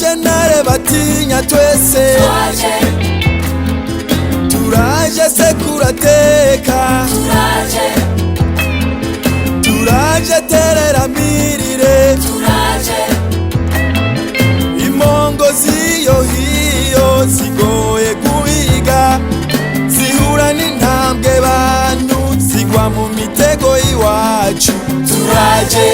Nare batinya twese turaje sekurateka turaje terera mirire imongo ziyo hiyo zigoye guhiga zihura n'intambwe bantu zigwa mu mitego iwacu turaje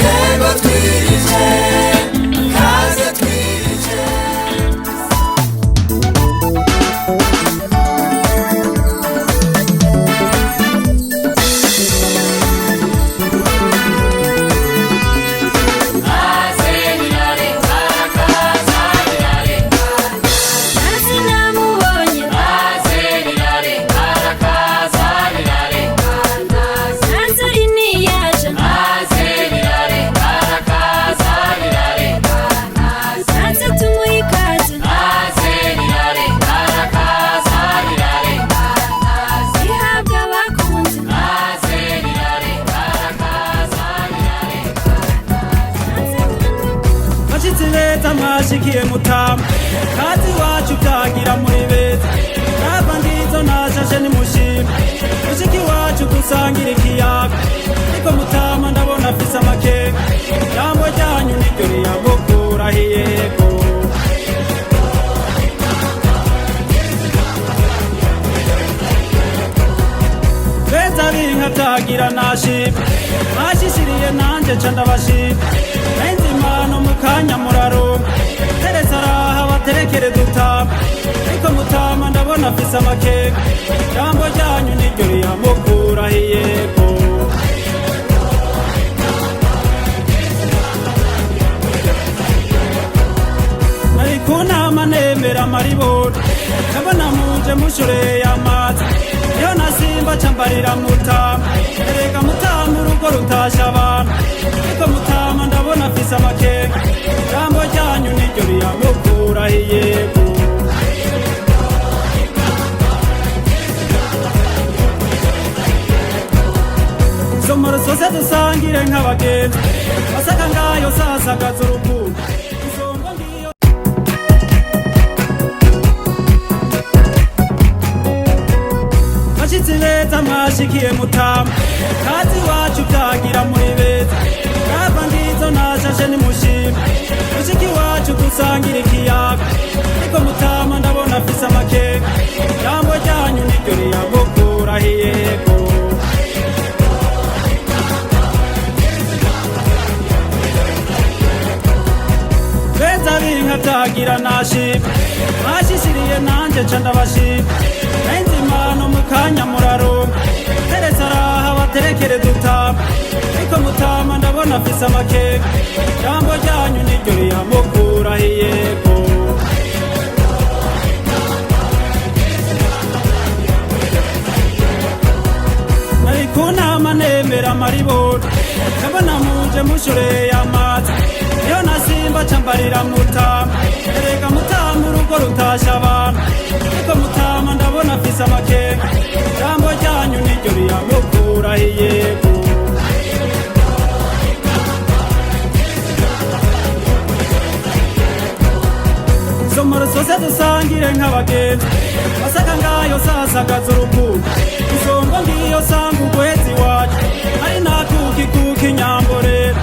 yego twirije kaze twirije Shikiye mutama kazi wacu byagira muri beza nava ndizo nashashe ni mushima mushiki wacu gusangira ikiyaga niko mutama ndabona afise amakeka jambo ryanyu niryo riyamukura hiyego beza binka byagira nashima mwashishiriye nanje ca ndabashima nenzimano mukanya muraro tereza araha baterekere dutama ariko mutama ndabona afise amakeka jambo ryanyu niryo riyamukura hiyego nari kunama nemera maribona ndabona muje mushoreye amazi iyo nasimba cambarira mutama erega mutama urugo rutasha abantu ariko mutama ndabona afise amakeka jambo ryanyu niryo riyamukura hiyego isomero zose dusangire nk'abagenzi basaka ngayo sasagaza urukundo bashitsi beza mwashikiye mutama kazi wacu byagira muri beza nava ndizo nashashe ni mushima mushiki wacu gusangira ikiyaga ariko mutama ndabona afise amakeka jambo ryanyu niryo riyamukura hiyego beza binka byagira nashima mwashishiriye nanje ca ndabashima nenzimano mukanya muraro tereza araha baterekere dutama ariko mutama ndabona afise amakeka jambo ryanyu niryo riyamukura hiyego nari kunama nemera maribona ndabona muje mushoreye amazi iyo nasimba cambarira mutama erega mutama urugo rutasha abantu ariko mutama ndabona afise amakeka jambo ryanyu niryo riyamukura hiyego isomero zose dusangire nk'abagenzi basaka ngayo sasagaza urukundo isongo ngiyo sanga ugwezi wacu ari nakuki inyamborera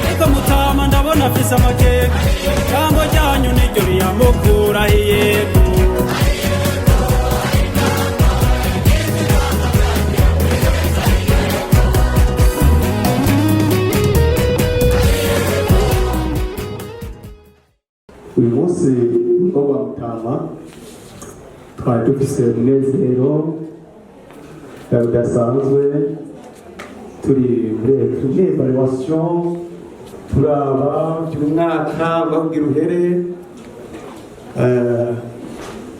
ariko mutama ndabona afise amakeka jambo ryanyu niryo riyamukura hiyego uyu munsi wo wa mutama twari dufise umunezero udasanzwe turi muri evaluation turaba umwaka babwira uhere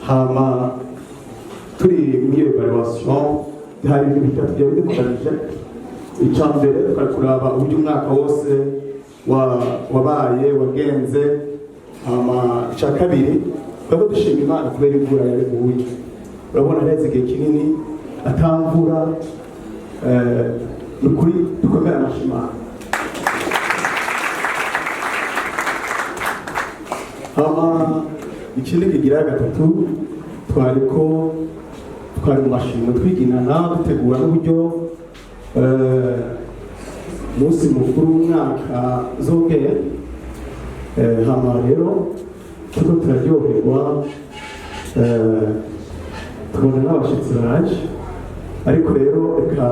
hama turi muri evaluation hari ibintu bitatu byari dukoresheje icya mbere twari kuraba uburyo umwaka wose wabaye wagenze hama icya kabiri twari dushima Imana kubera imvura yari mubuye urabona neza igihe kinini atamvura nukuri dukomera amashimana ikindi kigira gatatu twari mu mashini twiginana dutegura n'uburyo umunsi mukuru w'umwaka zongeye hama rero turiko turaryoherwa tubona n'abashitsi baje ariko rero reka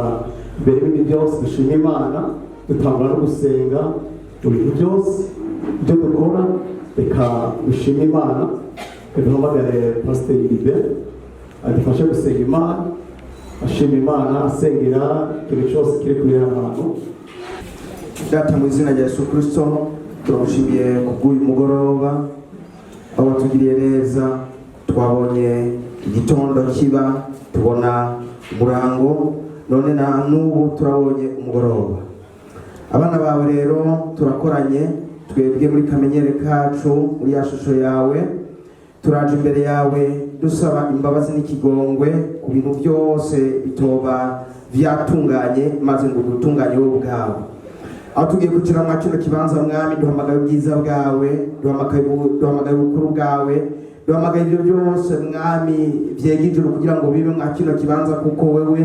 mbere y'ibindi byose dushima Imana dutangura no gusenga mu bintu byose ibyo dukora reka dushime Imana duhamagare Pasiteri Libe adufashe gusenga Imana ashima Imana asengera ikintu cyose kiri kuri ahantu. Data mu izina rya Yesu Kristo turamushimiye kubw'uyu mugoroba aho tugiriye neza twabonye igitondo kiba tubona umurango none na n'ubu turabonye umugoroba. Abana bawe rero turakoranye twebwe muri kamenyere kacu muri ya shusho yawe turaje imbere yawe dusaba imbabazi n'ikigongwe ku bintu byose bitoba vyatunganye maze ngo dutunganye wowe ubwawe. Aho tugiye kugira mwa kino kibanza mwami duhamagaye ubwiza bwawe duhamagaye ubukuru bwawe duhamagaye ibyo byose mwami vyegijuru kugira ngo bibe mwa kino kibanza kuko wewe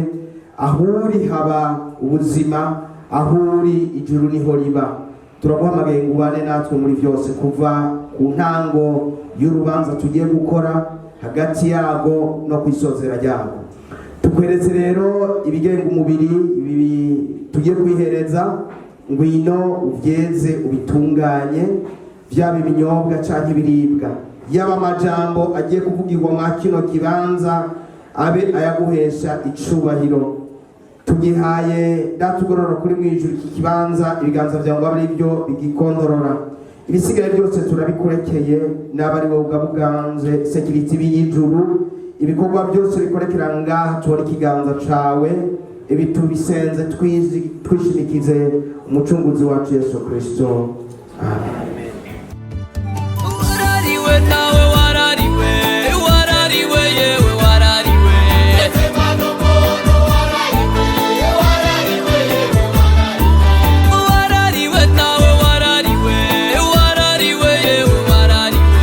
ahuri haba ubuzima ahuri ijuru niho riba. Turaguhamagaye ngo ubane natwe muri byose kuva ku ntango y'urubanza tugiye gukora hagati yago no kwisozera ryago. Tukweretse rero ibigenga umubiri ibi tugiye kwihereza ngwino ubyeze ubitunganye byaba ibinyobwa cyangwa ibiribwa yaba amajambo agiye kuvugirwa mwa kino kibanza abe ayaguhesha icubahiro. Tugihaye datugorora kuri mwijuru iki kibanza ibiganza byawe ari byo bigikondorora ibisigaye byose turabikurekeye n'abari wowe ugabuganze security b'ijuru ibikorwa byose bikorekera ngaha tubona ikiganza cawe ibi tubisenze twishimikize umucunguzi wacu Yesu Kristo. Amen. Warariwe nawe warariwe warariwe yewe warariwe warariwe nawe warariwe warariwe yewe warariwe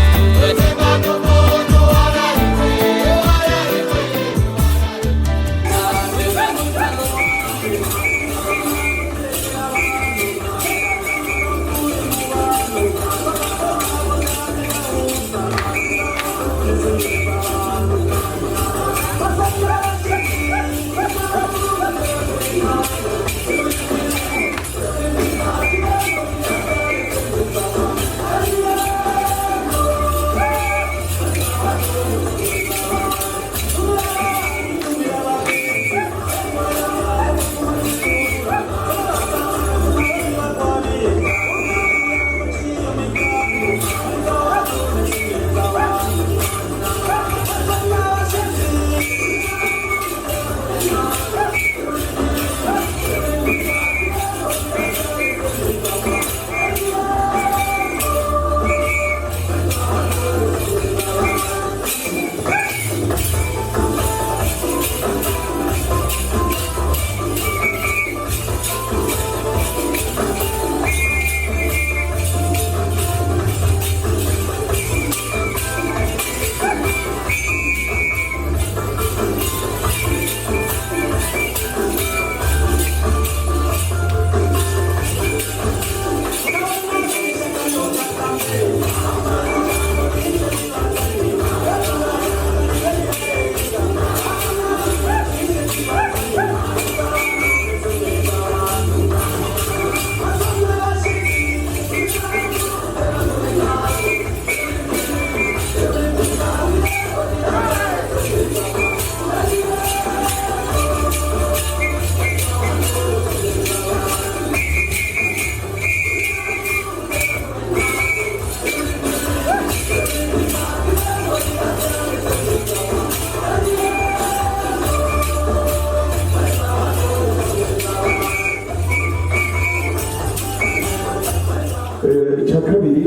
icya kabiri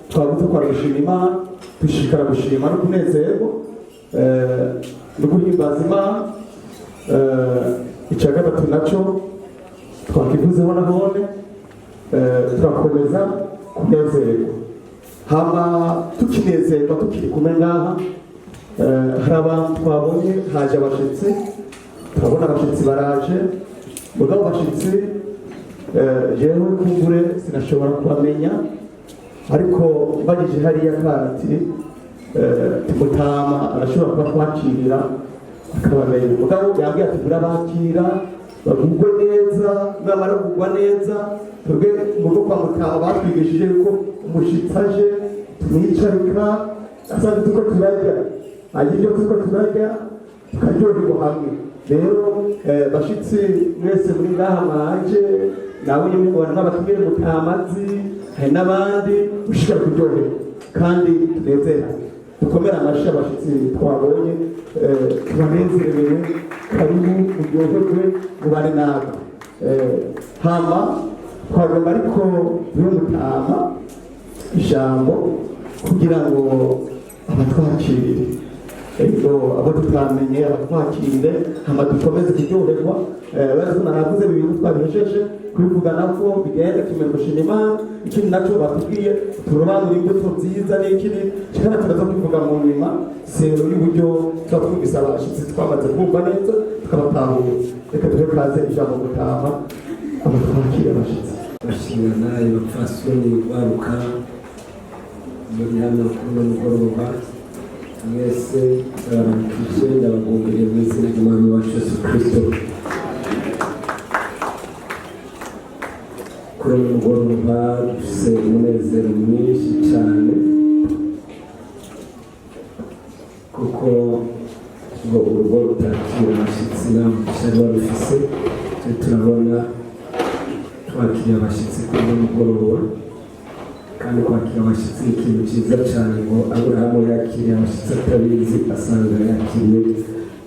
twavuze ko gushima Imana dushikara gushima no kunezerwa no guhimbaza Imana. Icya gatatu nacyo twakivuzeho nahone turakomeza kunezerwa hama tukinezerwa tukiri kumwe ngaha hari abantu twabonye haje abashitsi turabona abashitsi baraje mugabo abashitsi jewe kumbure sinashobora kubamenya ariko bagije hariya karati Mutama arashobora kuba kwakirira akabamenya mugabo yambwiye ati turabakira bagugwe neza namara kugwa neza twebwe mu rugo kwa Mutama batwigishije ko umushitsi aje tumwicarika asanzwe tuko turarya agiryo tuko turarya tukaryoherwa hamwe rero bashitsi mwese muri ngaha mwaje nawe nyine mubona n'abatumire Mutamazi hari n'abandi ushaka kuryoherwa kandi tunezera dukomera amashyi abashitsi twabonye tubanezerewe karibu uryoherwe mubane natwe hama twagomba ariko niwe Mutama ijambo kugira ngo abatwakirire abo tutamenye abatwakirire hama dukomeze kuryoherwa barazina navuze ibintu twabihejeje kubivuga nako bigenda kimwe gushima Imana ikindi nacyo batubwiye turobanura imbuto nziza n'ikindi kikana turaza kubivuga mu nyuma sero y'uburyo twumvise abashitsi twamaze kumva neza tukabatahura reka tuhe kaze ijambo Mutama abatwakire abashitsi bashingana abapfasoni baruka muri hano kuri mugoroba mwese abaramukije ndabagumiriye mu izina ry'Umwami wacu Yesu Kristo kuri mugoroba dufise umunezero mwinshi cyane kuko ngo urugo rutakira abashitsi n'amugisha rufise turabona twakiriye abashitsi kuri mugoroba kandi kwakira abashitsi ikintu cyiza cyane ngo Aburahamu yakiriye abashitsi atabizi asanga yakiriye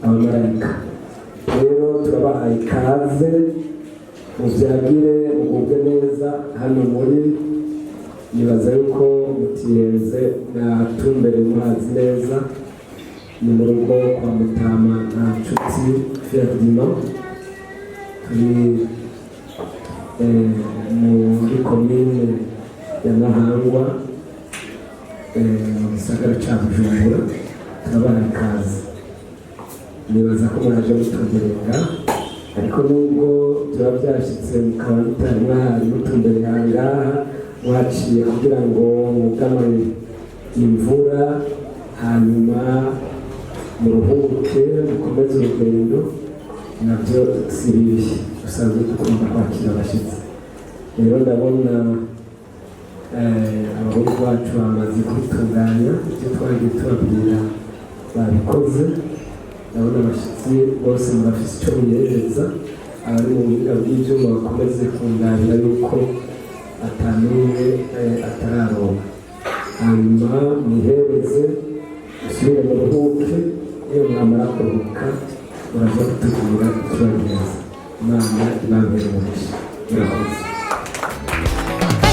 abamarayika rero turabahaye ikaze mubyagire mugubwe neza hano muri nibaza yuko mutiyenze natumbere muhazi neza ni mu rugo kwa Mutama na nshuti Ferdinand turi muri komine ya Nahangwa mu gisagara cya Bujumbura turabahaye ikaze nibaza ko muraje mutumberera ariko nubwo byaba byashyitse mukaba mutari mwahari mutumbere ahangaha mwaciye kugira ngo mugamane imvura hanyuma muruhuke mukomeze urugendo nabyo si bibi dusanzwe dukunda kwakira abashyitsi rero ndabona abahungu bacu bamaze kwitunganya ibyo twagiye tubabwira babikoze ndabona abashyitsi bose murafise icyo muyehereza abari mu buhinga bw'ibyuma bakomeze kunganira yuko atanumwe atararonka hanyuma mwihereze usubire mu ruhuke iyo mwamara kuruhuka muraza kutugura ikibagenza Imana ibambere umugisha murakoze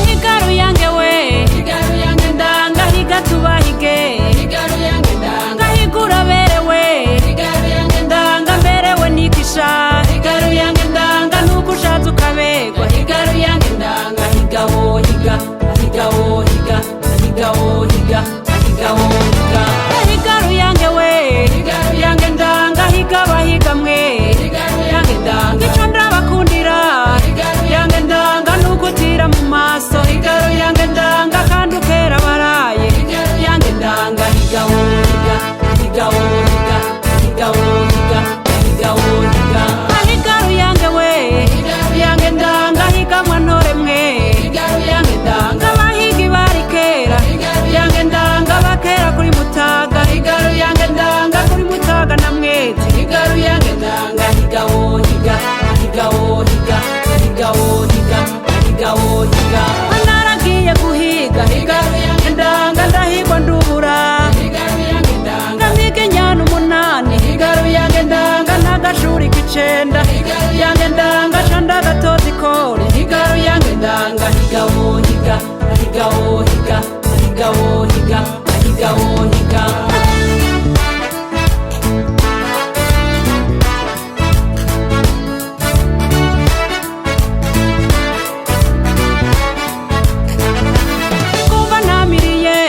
Higaru yange we higaru yange ndanga higa tubahige higaru yange ndanga higura berewe higaru yange ndanga berewe nikisha higaru yange ndanga nuko ushatse ukabegwa higaru yange ndanga higawo higa higawo higa higawo higa higawo higa higaru yange we higaru yange ndanga higa bahigamwe higaru yange ndanga icyo ndabakundira higaru yange ndanga nuko utira mu maso higaru yange ndanga kandi ukera baraye higaru yange ndanga higawo higa higawo higa higawo higa higawo higa higaru yange we higaru yange ndanga higamwa ntore mwe higaru yange ndanga bahigi barikera higaru yange ndanga bakera kuri Mutaga higaru yange ndanga kuri Mutaga na Mwezi higaru yange ndanga higawo higa higawo higa higawo higa higawo higa naragiye guhiga higaru yange ndanga ndahigwa ndubura higaru yange ndanga mpige nyana 8 higaru yange ndanga n'agashuri k'icenda higaru yange ndanga canda gatozi kore higaru yange ndanga higawo higa higawo higa higawo higa higawo higa kuva namiriye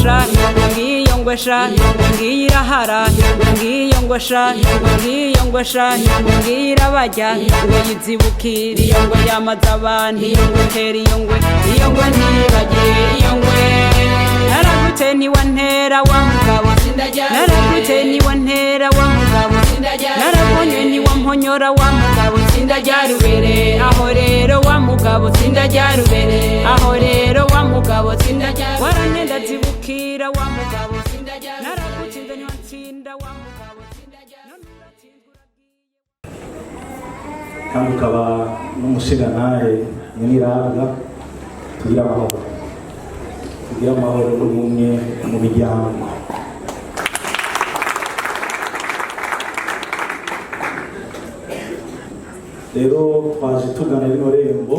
sha ngiyo ngwe sha ngirahara ngiyo ngwe sha ngiyo ngwe sha ngirabajya ngo yizibukira iyo ngwe yamaze abantu iyo ngwe ntera iyo ngwe ntibagiye iyo ngwe naragute niwe ntera wa mugabo naragute niwe ntera wa mugabo narabonye niwe mponyora wa mugabo sindajyarubere aho rero wa mugabo sindajyarubere aho rero wa mugabo sindajyarubere warantenda zibukira wa mugabo naragutsinda niwe ntsinda wa mugabo kandi ukaba n'umushingantahe nyirabwa tugira amahoro n'ubumwe mu miryango. Rero twaje tugana rino rembo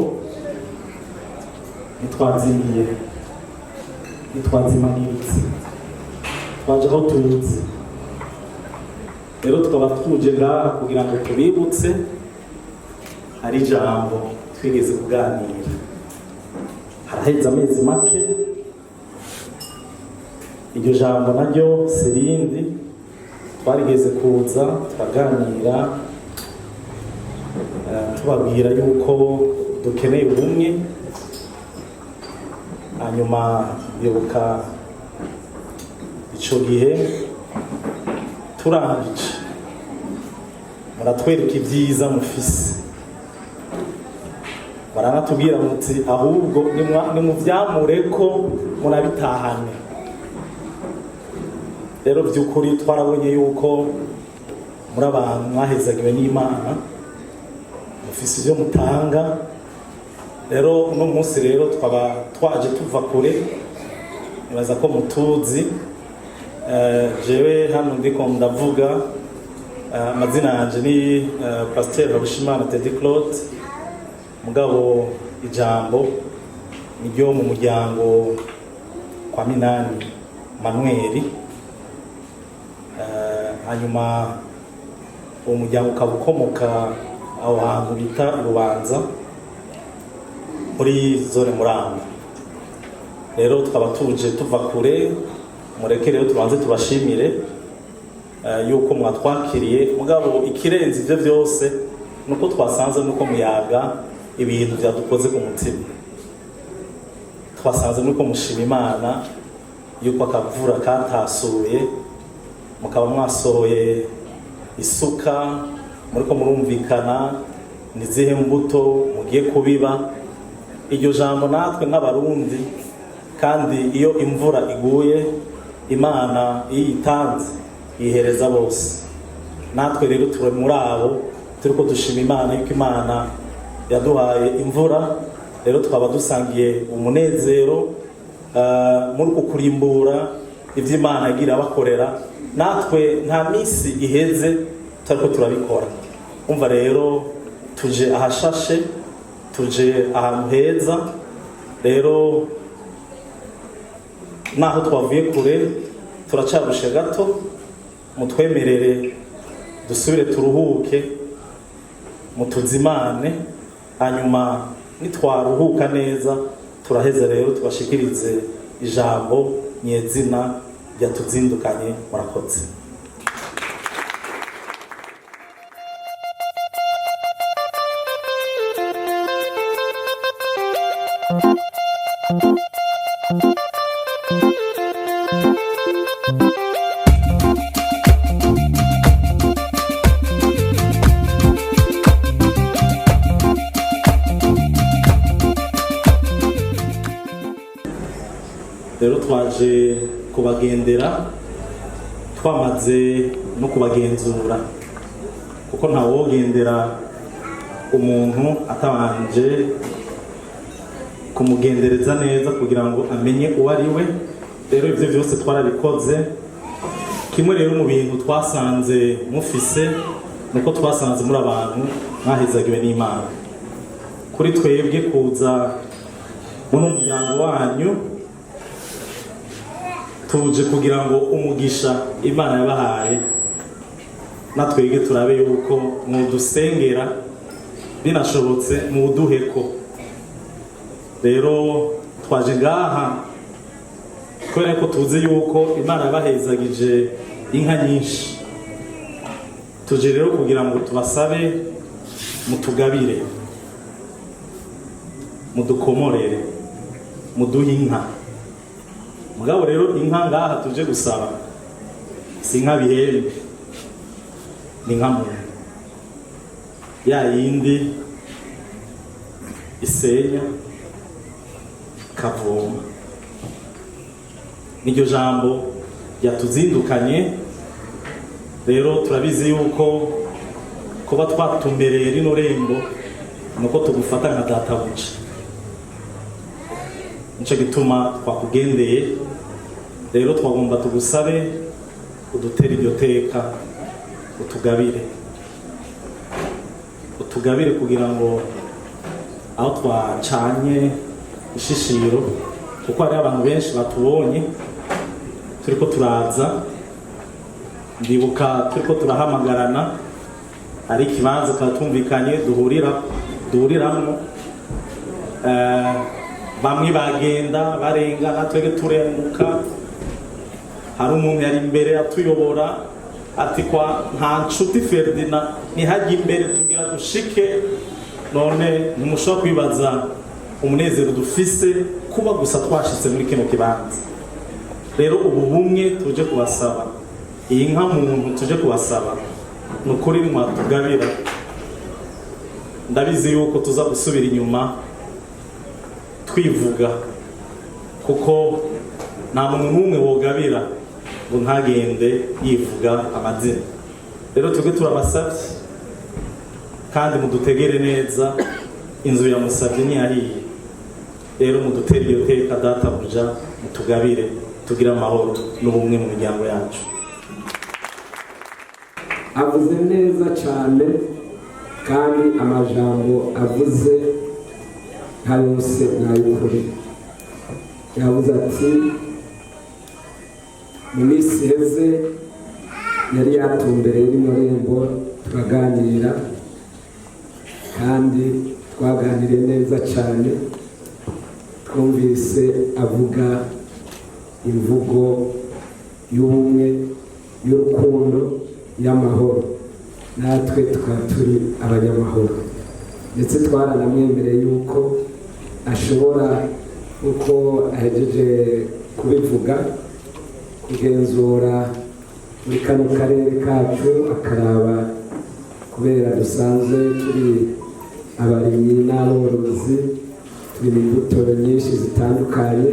ntitwazimanitse twaje aho tuzi. Rero tukaba tuje ngaha kugira ngo tubibutse hari ijambo twigeze kuganira haraheze amezi make. Iryo jambo naryo serindi twarigeze kuza turaganira tubabwira yuko dukeneye ubumwe. Hanyuma bibuka ico gihe turangije muratwereka ibyiza mufise, baranatubwira muti ahubwo nimuvyamure ko murabitahane. Rero by'ukuri twarabonye yuko muri abantu mwahezagiwe n'Imana mufise ibyo mutanga. Rero uno munsi rero twaba twaje tuva kure, nibaza ko mutuzi. Jewe hano ndiko ndavuga amazina yanje ni Pasteur Habushimana Teddy Claude, mugabo ijambo niryo mu muryango kwa Minani Manuel. Hanyuma uwo muryango ukaba ukomoka aho hantu bita Rubanza muri zone Muramba. Rero twaba tuje tuva kure, mureke rero tubanze tubashimire yuko mwatwakiriye. Mugabo ikirenze ibyo byose nuko twasanze nuko muyaga ibintu byadukoze ku mutima. Twasanze nuko mushima Imana yuko akavura katasuye, mukaba mwasohoye isuka, muriko murumvikana nizihe mbuto mugiye kubiba. Iryo jambo natwe nk'abarundi, kandi iyo imvura iguye Imana iyitanze ihereza bose. Natwe rero turi muri abo turiko dushima Imana yuko Imana yaduhaye imvura. Rero twaba dusangiye umunezero muri kukurimbura ivyo Imana yagira bakorera. Natwe nta misi iheze turiko turabikora. Umva rero tuje ahashashe, tuje ahantu heza. Rero naho twavuye kure turacarushe gato, mutwemerere dusubire turuhuke, mutuzimane. Hanyuma nitwaruhuka neza turaheza rero tubashikirize ijambo nyezina ryatuzindukanye. Murakoze. Rero twaje kubagendera, twamaze no kubagenzura, kuko ntawogendera umuntu atabanje kumugendereza neza kugira ngo amenye uwo ari we. Rero ibyo byose twarabikoze. Kimwe rero mu bintu twasanze mufise nuko twasanze muri abantu mwahezagiwe n'Imana. Kuri twebwe kuza muri umuryango wanyu tuje kugira ngo umugisha Imana yabahaye natwege turabe yuko mudusengera, binashobotse muduheko. Rero twaje ngaha kubera ko tuzi yuko Imana yabahezagije inka nyinshi. Tuje rero kugira ngo tubasabe mutugabire, mudukomorere, muduhe inka. Mugabo rero inka ngaha tuje gusaba si inka bihembe, ni inka muntu ya yindi isenya kavoma. Niryo jambo ryatuzindukanye. Rero turabizi yuko kuba twatumbereye rino rembo nuko tugufata nka databuja. Nico gituma twakugendeye. Rero twagomba tugusabe udutera iryo teka, utugabire kugira ngo aho twacanye ishishiro, kuko hari abantu benshi batubonye turiko turaza. Ndibuka turiko turahamagarana, ari ikibanza katumvikanye duhuriramwo, bamwe bagenda barenga natwege turenguka. Hari umuntu yari imbere atuyobora ati kwa nta nshuti Ferdinand nihajya imbere tugira dushike. None ntimushobora kwibaza umunezero dufise kuba gusa twashitse muri kino kibanza. Rero ubu bumwe tuje kubasaba, iyi nka muntu tuje kubasaba nukuri mwatugabira. Ndabizi yuko tuza gusubira inyuma twivuga, kuko nta muntu n'umwe wogabira ngo ntagende yivuga amazina. Rero twebwe turabasabye kandi mudutegere neza, inzu ya musabye ntiyahiye. Rero mudutere iyo teka databuja, mutugabire tugira amahoro n'ubumwe mu miryango yacu. Avuze neza cyane kandi amajambo avuze nka yose n'ay'ukuri. Yavuze ati mu minsi iheze yari yatumbereye rino rembo turaganira, kandi twaganiriye neza cyane. Twumvise avuga imvugo y'ubumwe, y'urukundo, y'amahoro. Natwe tukaba turi abanyamahoro, ndetse twaranamwemereye yuko ashobora, uko ahejeje kubivuga, kugenzura muri kano karere kacu akaraba, kubera dusanzwe turi abarimyi n'aborozi, turi mu mbuto nyinshi zitandukanye.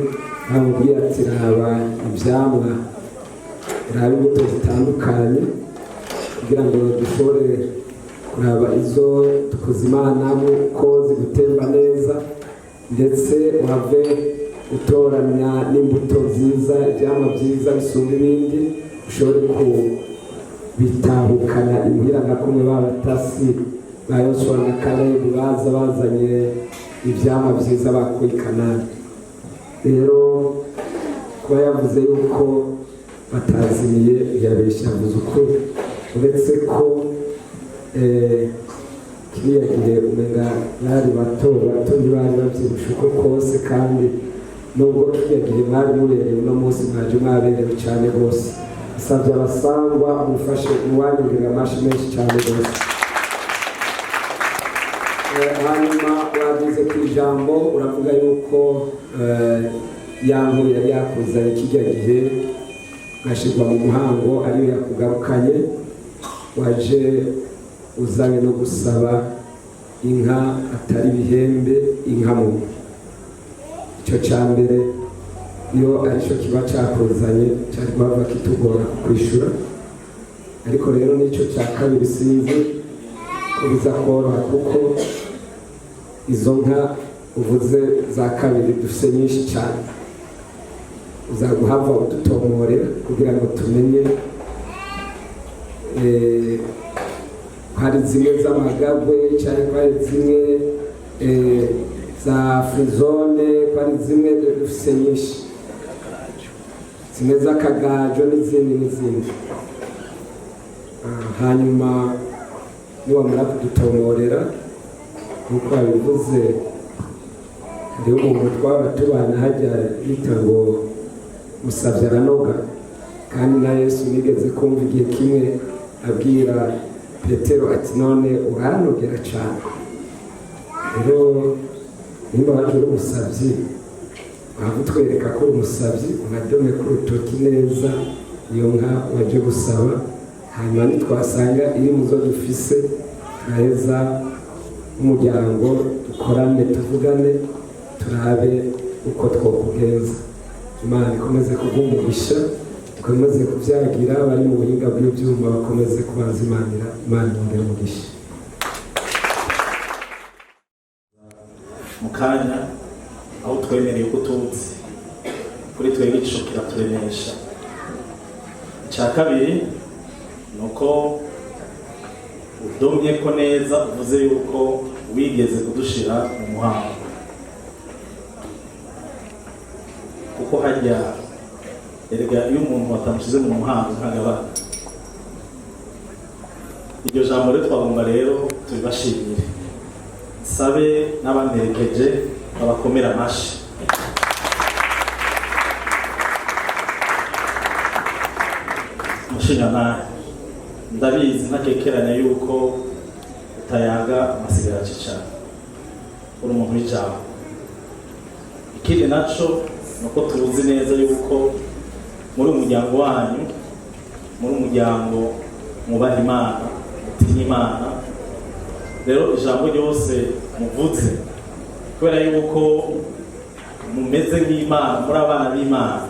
Bamubwiye ati raba ibyamwa, raba imbuto zitandukanye, kugira ngo dushobore kuraba izo tukuzimanamo ko zigutemba neza, ndetse uhave utoranya n'imbuto nziza, ibyamwa byiza bisumba ibindi, ushobore kubitahukana imuhira nka kumwe b'abatasi ba Yosuwa na Kalebu baza bazanye ibyamwa byiza bakuye i Kanani. Rero kuba yavuze yuko batazimiye yabeshya, avuze ukuri. Uretse ko kiriya gihe umenga bari bato ntibari babyibusha uko kose, kandi nubwo kiriya gihe mwari muberewe, uno munsi mwaje mwaberewe cyane rwose. Asabye abasangwa mufashe uwanyurira amashi menshi cyane rwose. Hanyuma wagize ku ijambo uravuga yuko ya nkuru yari yakuzanye kijya gihe gashirwa mu muhango ariyo yakugarukanye, waje uzanye no gusaba inka atari bihembe, inka mu. Icyo cya mbere iyo aricyo kiba cyakuzanye cyari kuba kitugora kwishura, ariko rero n'icyo cya kabiri sinzi ko biza koroha, kuko izo nka uvuze za kabiri dufite nyinshi cyane. Uzaguhava udutomorera kugira ngo tumenye hari zimwe z'amagabwe, cyangwa hari zimwe za frizone, hari zimwe dufite nyinshi, zimwe z'akagajo n'izindi. Hanyuma niwamara kudutomorera nk'uko wabivuze, hariho umuntu twaba tubana hajya bita ngo musabye aranoga kandi na Yesu nigeze kumva igihe kimwe abwira Petero ati none uranogera cyane rero nimba waje uri umusabyi waba utwereka ko uri umusabyi unadome ku rutoki neza iyo nka waje gusaba hanyuma nitwasanga iri mu zo dufise turaheza umuryango dukorane tuvugane turabe uko twokugenza Imana ikomeze kuguha umugisha ikomeze kubyagira bari mu buhinga bw'ibyuma bakomeze kubazimanira Imana yongere umugisha mu kanya aho twemereye ko tuzi kuri twebwe igisho kiraturemesha icya kabiri ni uko udomye ko neza uvuze yuko wigeze kudushira mu muhango kuko hajya erega iyo umuntu watamushyize mu muhango ntagabana iryo jambo rero twagomba rero turibashimire sabe n'abamerekeje babakomera amashi mushingantahe ndabizi ntakekeranya yuko utayaga amasigaraci cyane uri umuntu w'ijambo ikindi naco ni uko tuzi neza yuko muri umuryango wanyu muri umuryango mwubaha Imana mutinya Imana rero ijambo ryose muvuze kubera yuko mumeze nk'Imana muri abana b'Imana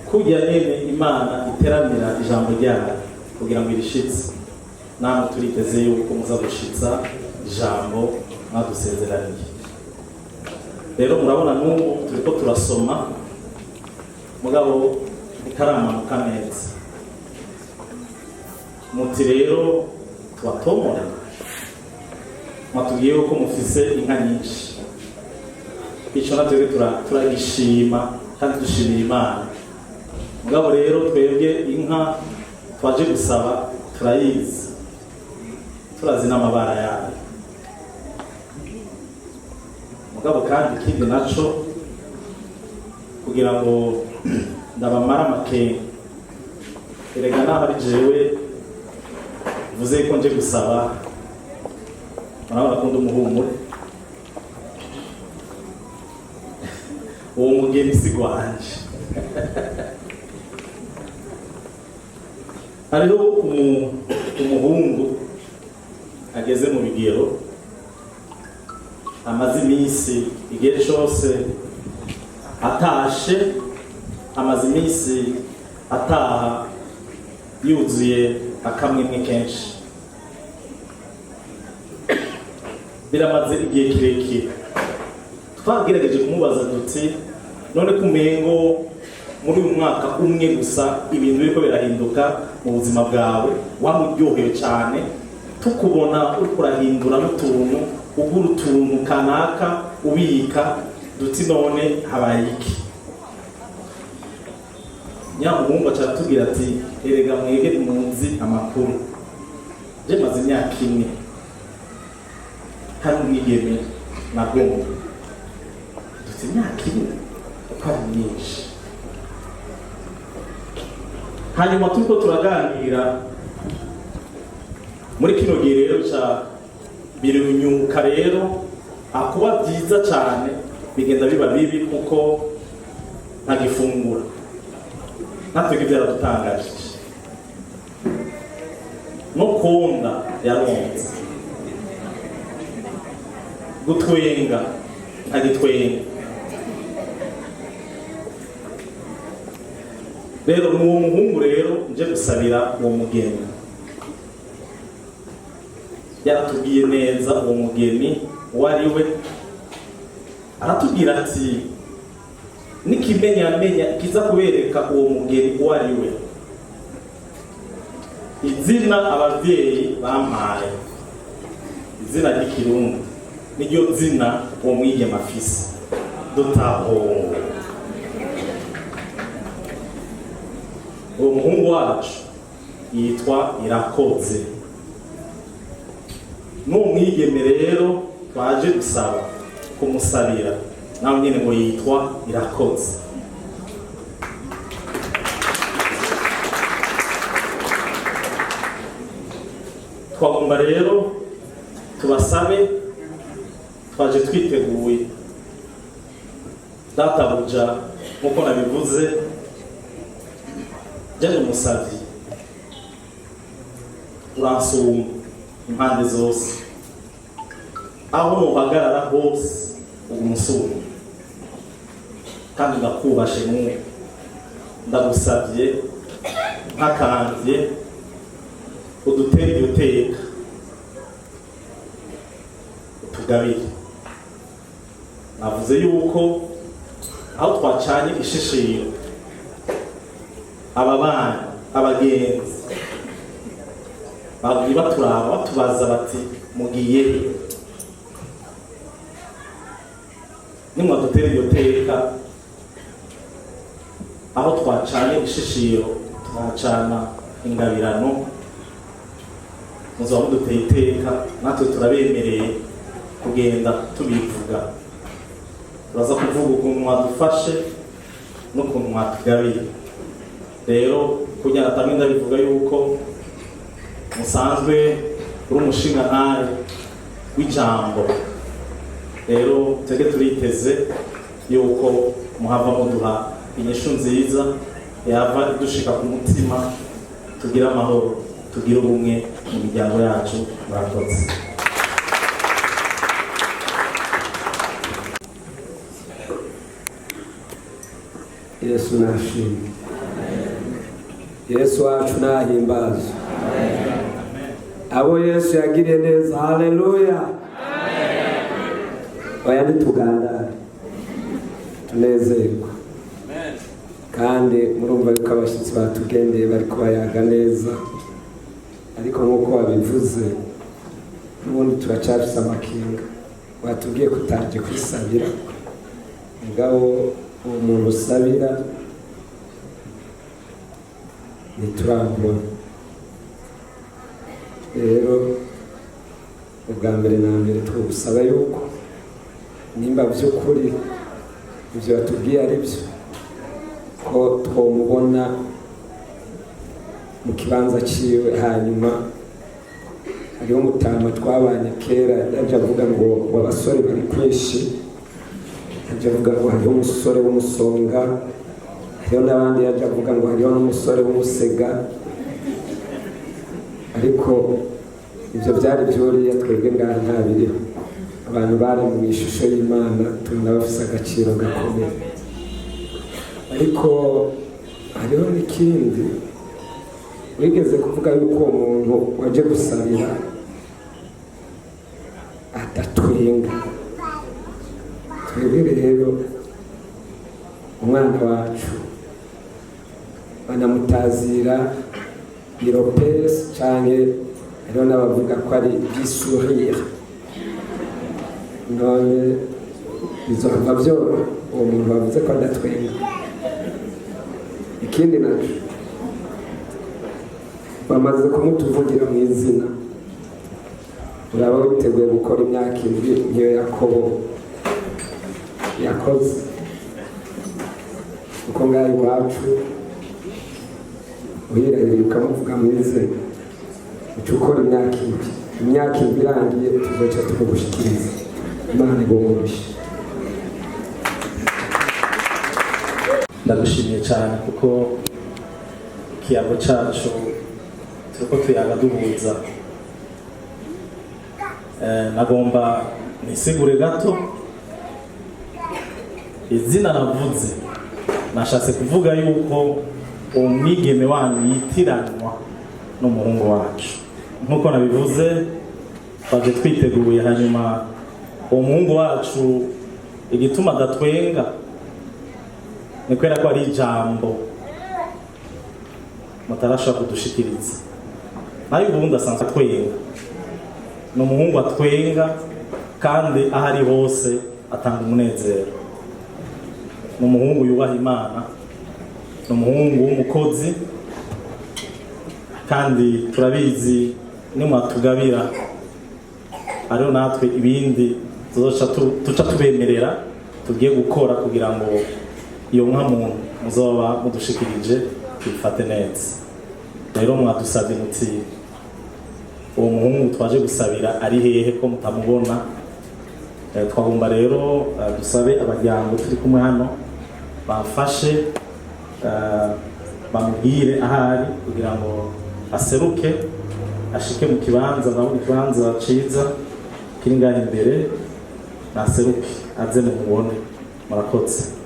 kugira nyene Imana iteramira ijambo ryayo kugira ngo irishitse namwe turiteze yuko muza gushitsa ijambo mwadusezeraniye rero murabona n'ubu turiko turasoma mugabo ntikaramanuka neza muti rero tubatomora mwatubwiye yuko mufise inka nyinshi ico natwe turagishima kandi dushimira Imana mugabo rero twebwe inka twaje gusaba turayizi turazi n'amabara yayo mugabo kandi ikindi naco kugira ngo ndabamara amakenga erega naho ari jewe vuze ko nje gusaba murabona ko ndi umuhumure uwo mugeni si gwanje hariho umuhungu ageze mu bigero amaze iminsi igihe cyose atashe amaze iminsi ataha yuzuye akamwemwe kenshi biramaze igihe kirekire twagerageje kumubaza duti none kumengo muri uyu mwaka umwe gusa ibintu biriko birahinduka mu buzima bwawe wamuryoheye cyane tukubona uriko urahindura n'utuntu ugura utuntu kanaka ubika duti none habaye iki nyamuhungu acaratubwira ati erega mwege munzi amakuru je maze imyaka imwe hari umwigeme nagomba duti imyaka imwe uko ari myinshi hanyuma turiko turaganira muri kino gihe rero ca birunyuka rero akuba byiza cyane bigenda biba bibi kuko ntagifungura natwe byaradutangaje no konda yaronze gutwenga agitwenga rero n'uwo muhungu rero nje gusabira uwo mugeni yaratubwiye neza uwo mugeni wari we aratubwira ati nikimenyamenya kiza kubereka uwo mugeni wari we izina abavyeyi bampaye izina ry'ikirundi niryo zina uwo mwigeme afise Dutahongo uwo muhungu wacu yitwa Irakoze n'uwo mwigeme rero twaje gusaba kumusabira nawe nyene ngo yitwa Irakoze twagomba rero tubasabe, twaje twiteguye. Databuja nk'uko nabivuze, jya umusavyi uransuma impande zose, aho muhagarara hose umusuma, kandi ndakubashe mwe, ndagusavye ntakandye udutere iryo teka utugabire. Navuze yuko aho twacanye ishishiro, aba bana abagenzi bagiye baturaba batubaza bati mugiye nimwadutere iryo teka, aho twacanye ishishiro twacana ingabirano, muzaba muduteye iteka, natwe turabemereye kugenda tubivuga. Turaza kuvuga ukuntu mwadufashe n'ukuntu mwatugabiye. Rero kugira ngo ndabivuga yuko musanzwe uri umushingantahe w'ijambo, rero twebwe turiteze yuko muhava muduha inyishu nziza yava idushika ku mutima, tugira amahoro, tugira ubumwe mu miryango yacu. Murakoze. Yesu nashimwe. Yesu wacu nahimbazwe. Abo Yesu yagiriye neza. Haleluya. Oya ntitugandare, tunezerwa. Kandi murumva yuko abashyitsi batugendeye bari kubayaga neza, ariko nk'uko babivuze n'ubundi turacyafise amakinga. Watubwiye kutaje kwisabira, mugabo uwo muntu usabira ntiturabona. Rero ubwa mbere na mbere twusaba yuko nimba by'ukuri ibyo batubwiye ari byo, ko twamubona mu kibanza ciwe. Hanyuma hariho umutama twabanye kera yaje avuga ngo abasore bari kwishi, yaje avuga ngo hariho umusore w'umusonga, hariho n'abandi yaje avuga ngo hariho n'umusore w'umusega. Ariko ibyo byari byuriye, twebwe ngaha nta biriho. Abantu bari mu ishusho y'Imana, tunabafise agaciro gakomeye. Ariko hariho n'ikindi wigeze kuvuga yuko umuntu waje gusabira adatwenga. Twebwe rero umwana wacu banamutazira iropesi, canke hariho n'abavuga ko ari isourire. None bizohava vyoro uwo muntu bavuze ko adatwenga. Ikindi naco bamaze kumutuvugira mu izina, uraba witeguye gukora imyaka indwi nk'iyo Yakobo yakoze. Uko ngaho iwacu uhirahiriye ukamuvuga mu izina, uca ukora imyaka indwi. Imyaka indwi irangiye tuzoca tumugushikiriza. Imana igomoroshe. Ndagushimiye cyane kuko ikiyago cyacu turiko tuyaga duhuza. Nagomba nisigure gato. Izina navuze nashatse kuvuga yuko umwigeme wanyu yitiranwa n'umuhungu wacu. Nkuko nabivuze, twaje twiteguye. Hanyuma umuhungu wacu igituma adatwenga ni kwera ko ari ijambo mutarashaka kudushikiriza. Nayo ubundi asanzwe atwenga, ni umuhungu atwenga, kandi aho ari hose atanga umunezero. Ni umuhungu yubaha Imana, ni umuhungu w'umukozi, kandi turabizi nimwatugabira ariho natwe ibindi tuca tubemerera tugiye gukora kugira ngo iyo nka muntu muzoba mudushikirije tuyifate neza. Rero mwadusabye muti uwo muhungu twaje gusabira ari hehe ko mutamubona. Twagomba rero dusabe abajyango turi kumwe hano bafashe bamubwire ahari kugira ngo aseruke ashike mu kibanza, naho ikibanza ciza kiri ngaho imbere, naseruke aze mumubone. Murakoze.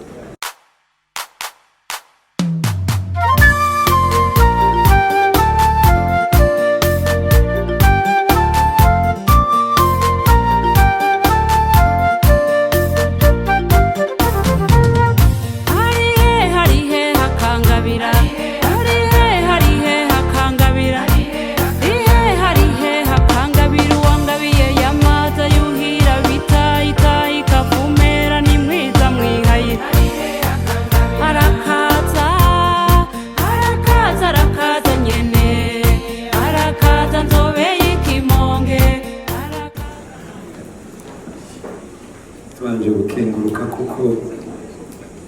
Tubanje gukenguruka kuko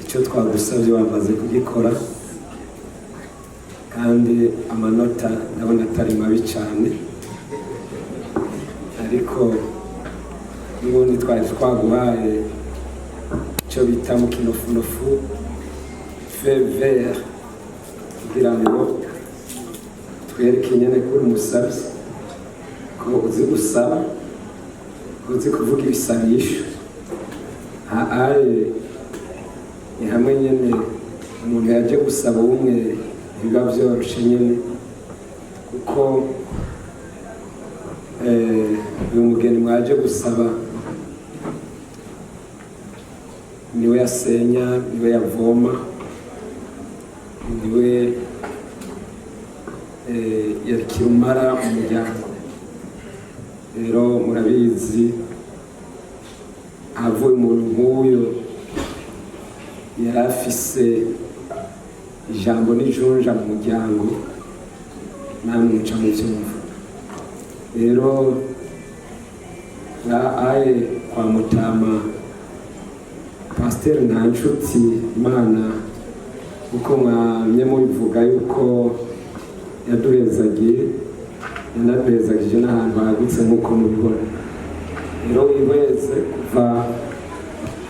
icyo twagusabye wamaze kugikora, kandi amanota ndabona atari mabi cyane, ariko n'ubundi twari twaguhaye icyo bita mu kinofunofu fevere, kugira ngo twereke nyine ko uri umusabyi, ko uzi gusaba, ko uzi kuvuga ibisabisho. Ni hamwe nyine umuntu yaje gusaba ubumwe biba byoroshye nyine, kuko uyu mugeni mwaje gusaba niwe yasenya, niwe yavoma, niwe yarikira umara mu muryango. Rero murabizi avuye umuntu nk'uyu yari afise ijambo n'ijunja mu muryango, namwe muca mu byumva. Rero aye kwa Mutama Pasiteri Ntanshuti Imana, uko mwamye mubivuga yuko yaduhezagiye, yanaduhezagije n'ahantu hagutse nk'uko mubibona. Rero wiheze kuva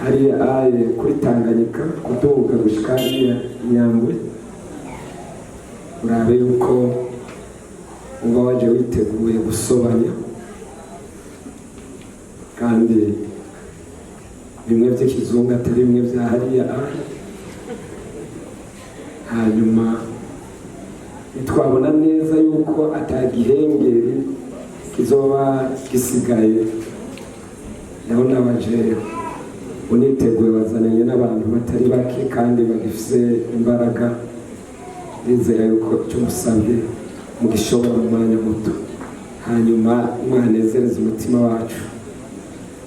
hariya aye kuri Tanganyika kuduga gushika hariya Nyambwe, urabe yuko uba waje witeguye gusobanya, kandi bimwe by'ikizungu atari bimwe bya hariya aye. Hanyuma twabona neza yuko atagihengeri kizoba gisigaye, naho nabaje uniteguye wazananye n'abantu batari bake kandi bagifise imbaraga. Nizera yuko icyo musabye mugishobora mu mwanya muto, hanyuma mwanezereza umutima wacu.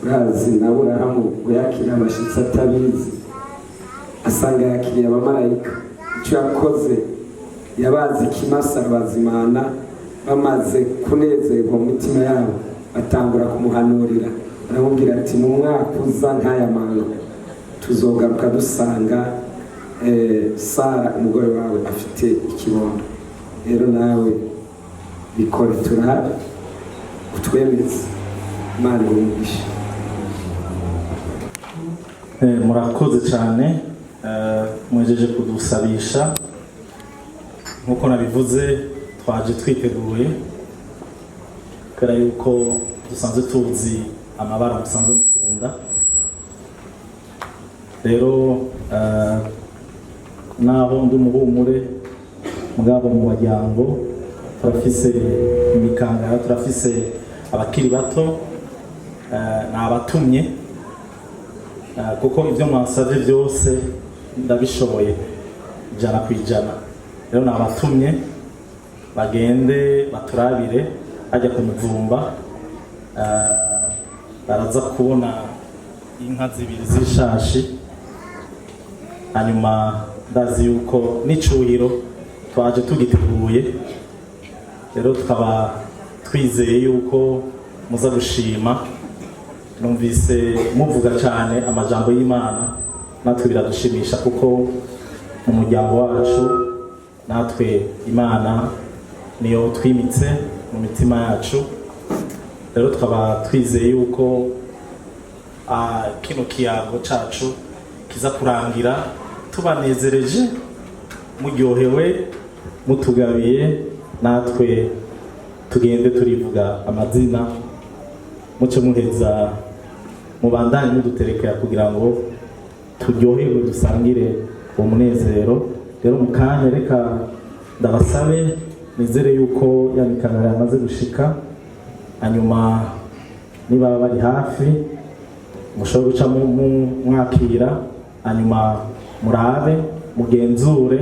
Urazi na Aburahamu yakira abashitsi atabizi, asanga yakiriye abamarayika. Icyo yakoze yabazi ikimasa, abazimana bamaze kunezerwa mu mitima yabo, batangura kumuhanurira, aramubwira ati mu mwaka uza nk'aya mango tuzogaruka dusanga Sara umugore wawe afite ikibondo. Rero nawe bikore, turahari, utwemeze. Imana igumugishe. Murakoze cyane, mwejeje kudusabisha. Nk'uko nabivuze twaje twiteguye, kubera yuko dusanzwe tuzi amabara musanzwe mukunda. Rero naho ndi umuhumure mugabo mu bajyango turafise imikangara, turafise abakiri bato, nabatumye kuko ibyo mwasavye byose ndabishoboye 100%. Rero nabatumye bagende baturabire ajya ku muvumba, baraza kubona inka zibiri z'ishashi. Hanyuma ndazi yuko n'icyuhiro twaje tugiteguye. Rero tukaba twizeye yuko muza gushima. Numvise muvuga cyane amajambo y'Imana, natwe biradushimisha kuko mu muryango wacu natwe Imana niyo twimitse. mu mitima yacu. Rero twaba twizeye yuko kino kiyago cacu kiza kurangira tubanezereje, muryohewe, mutugabiye, natwe tugende turivuga amazina, muce muheza mubandanye muduterekera kugira ngo turyoherwe dusangire uwo munezero. Rero mukanya reka ndabasabe nizere yuko yamikanara yamaze gushika, hanyuma niba bari hafi mushobora guca mwakira, hanyuma murabe mugenzure,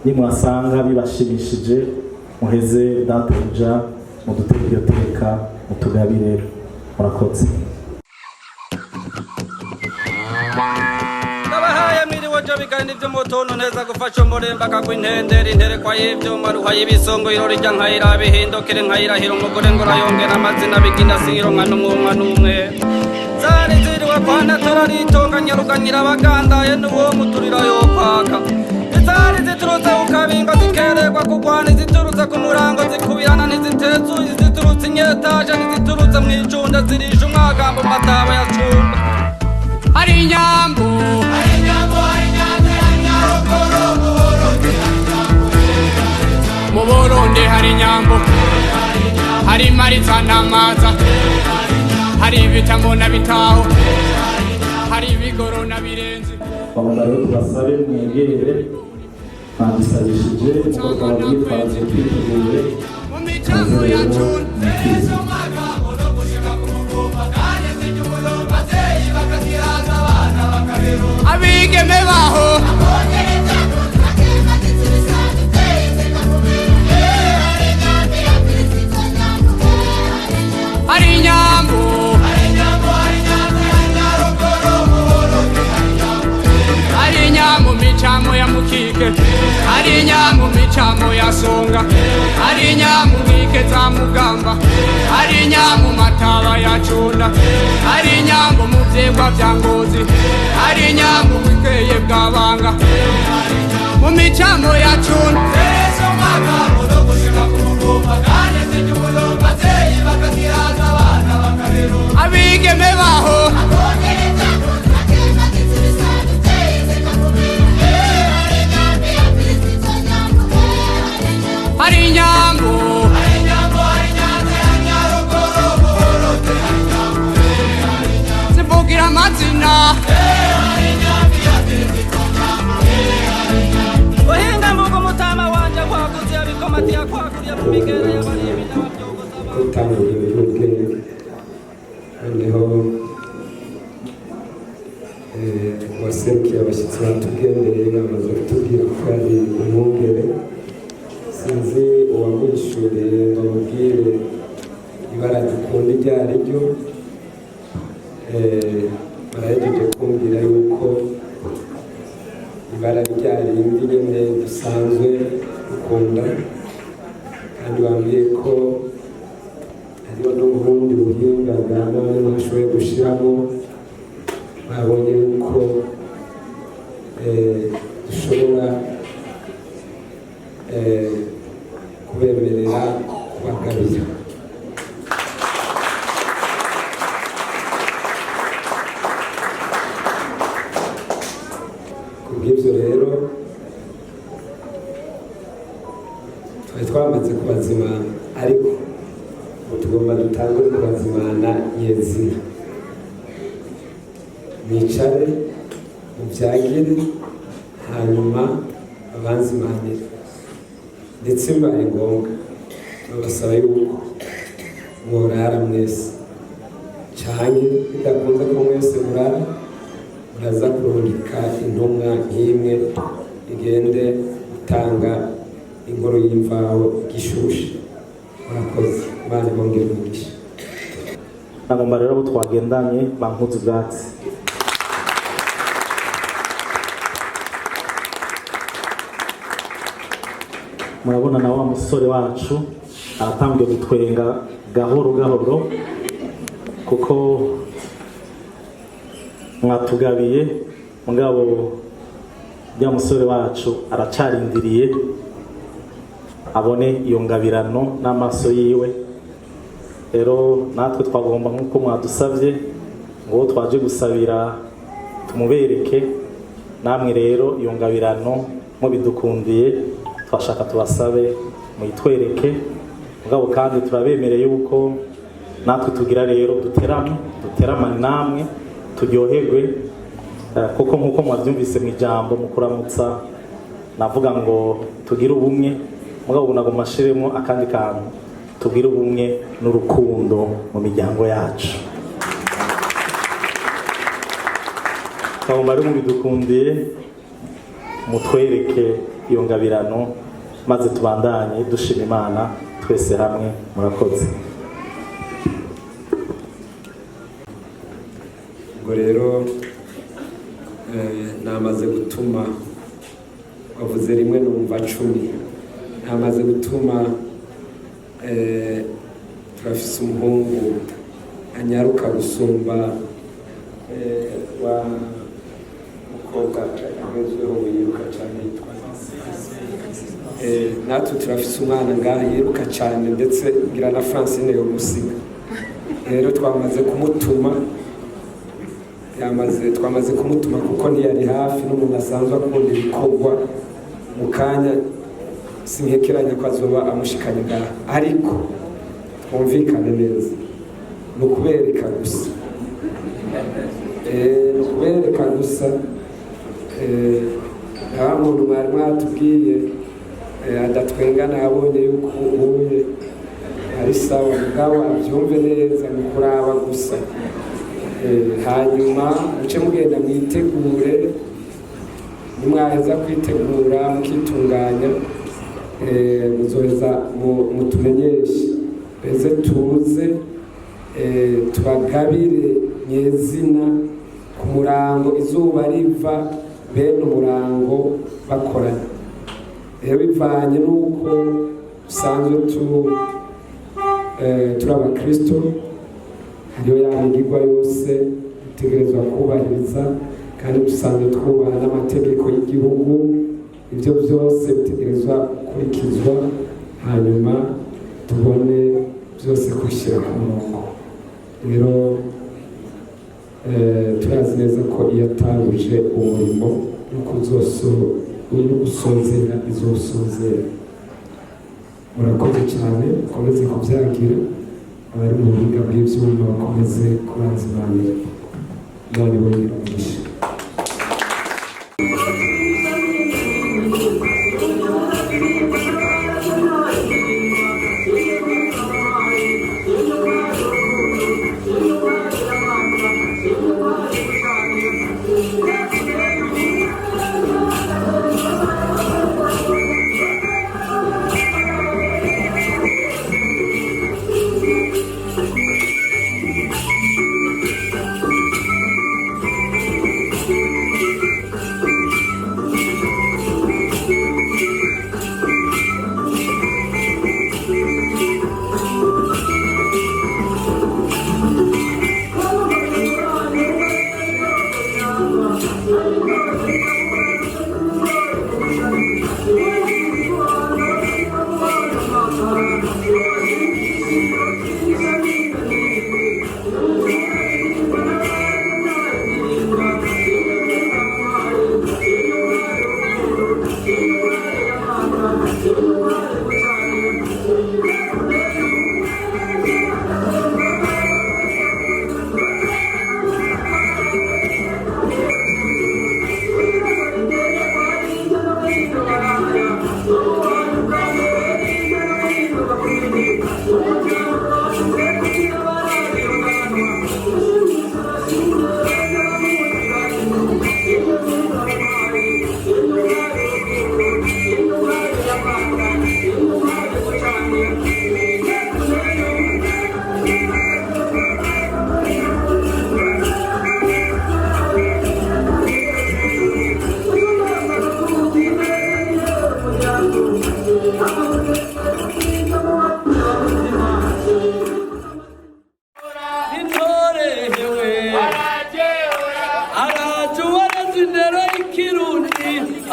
nimwasanga bibashimishije muheze databuja mudutege iryo teka mutugabire. Murakoze. Nabahaye mwiriwe jo bigani n'ivyo mutuntu neza gufasha umuremba kagwintendera interekwa y'ivyuma ruhaye ibisongo irori rya nkayira bihindukire nkayirahira umugore ngo rayongera amazina bigina singiro nka n'umwumwa n'umwe zari ziriwe kwana turaritonga nyaruganyira abagandaye n'uwo muturira yo kwaka zari ziturutse ukabingo zikeregwa kugwana ziturutse ku murango zikubirana ntizitezuye ziturutse inyetaje ntiziturutse mw'icunda zirisha umwagambo mataba ya cunda. Hari inyambo mu Burundi, hari inyambo, hari mariza n'amaza, hari ibitambo na bitaho, hari ibigoro na birenze. Rero tubasabe mwegere bandisabishije uko twabwiye twaje twiteguye mu micango yacu abigeme baho hari inyambo hari inyambo micamo ya mukike, hari inyambo micamo ya songa, hari inyambo nkike za mugamba, hari inyambo mataba ya cunda, hari inyambo mu vyegwa vya Ngozi, hari inyambo wikeye bwabanga mu micamo ya cunda. Abigeme baho hari inyambo zivugira amazina uhinga mvugo mutama wanje kwakuze abikomati yakwakuriye mu migera y'abaribi n'abavyogoza utangiye ubwenge noneho waserukiye abashyitsi batugendereye bamaze kutubwira ko ari umwungere. Sinzi uwamwishuriye bamubwire ibara dukunda iryo ari ryo. Barahejeje kumbwira yuko ibara rya rindi nyine dusanzwe dukunda, kandi bambwiye ko hariho n'ubundi buhinga bwa none bashoboye gushyiramo. Babonye yuko dushobora kubemerera kubagabira. Kubw'ibyo rero twari twamaze kubazimana, ariko tugomba dutangure kubazimana nyezina. Mwicare mubyagire hanyuma abanzimanire, ndetse bibaye ngombwa babasaba yuko murara mwese, cyane bidakunze ko mwese murara, muraza kurungika intumwa nk'imwe igende gutanga inkuru y'imvaho igishushe. Murakoze, Imana ibongere umugisha. Nagomba rero abo twagendanye bankuze ubwatsi. Murabona na wa musore wacu aratangiye gutwenga gahoro gahoro, kuko mwatugabiye, mugabo ya musore wacu aracarindiriye abone iyo ngabirano n'amaso yiwe. Rero natwe twagomba nk'uko mwadusabye ngo twaje gusabira tumubereke, namwe rero iyo ngabirano mubidukundiye twashaka tubasabe muyitwereke. Mugabo kandi turabemereye yuko natwe tugira rero duteramane namwe turyoherwe, kuko nk'uko mwabyumvise mu ijambo mu kuramutsa navuga ngo tugire ubumwe. Mugabo nagomba ashiremo akandi kantu, tugire ubumwe n'urukundo mu miryango yacu. Twagomba rero mubidukundiye mutwereke iyo ngabirano maze tubandanye dushima Imana twese hamwe. Murakoze. Ubwo rero namaze gutuma, wavuze rimwe numva 10, namaze gutuma turafise umuhungu anyaruka gusumba wa mukobwa agezweho wiruka cyane yitwa natwe turafise umwana ngaha yiruka cyane ndetse ngira na Francine yo musiga. Rero twamaze kumutuma kuko ntiyari hafi n'umuntu asanzwe akunda ibikorwa mu kanya sinkekeranya ko azoba amushikanye ngaha, ariko twumvikane neza ni ukubereka gusa nta muntu mwari mwatubwiye adatwengana abonye yuko uhuye ari sawa, mugabo abyumve neza mu kuraba gusa. Hanyuma muce mugenda mwitegure, nimwaheza kwitegura mukitunganya muzoheza mutumenyeshe beze tuze tubagabire nyezina ku murango izuba riva bene umurango bakorana. Rero bivanye n'uko usanzwe turi abakristo, hariyo ya migirwa yose dutegerezwa kubahiriza, kandi dusanzwe twubaha n'amategeko y'igihugu. Ibyo byose bitegerezwa gukurikizwa, hanyuma tubone byose kubishyira ku murongo. Rero turazi neza ko iyo atanguje umurimo no gusozera izosozera. Murakoze cyane, mukomeze kubyagira, abari mu buhinga bw'ibyuma bakomeze kubanzibanira. Imana ibonere umugisha.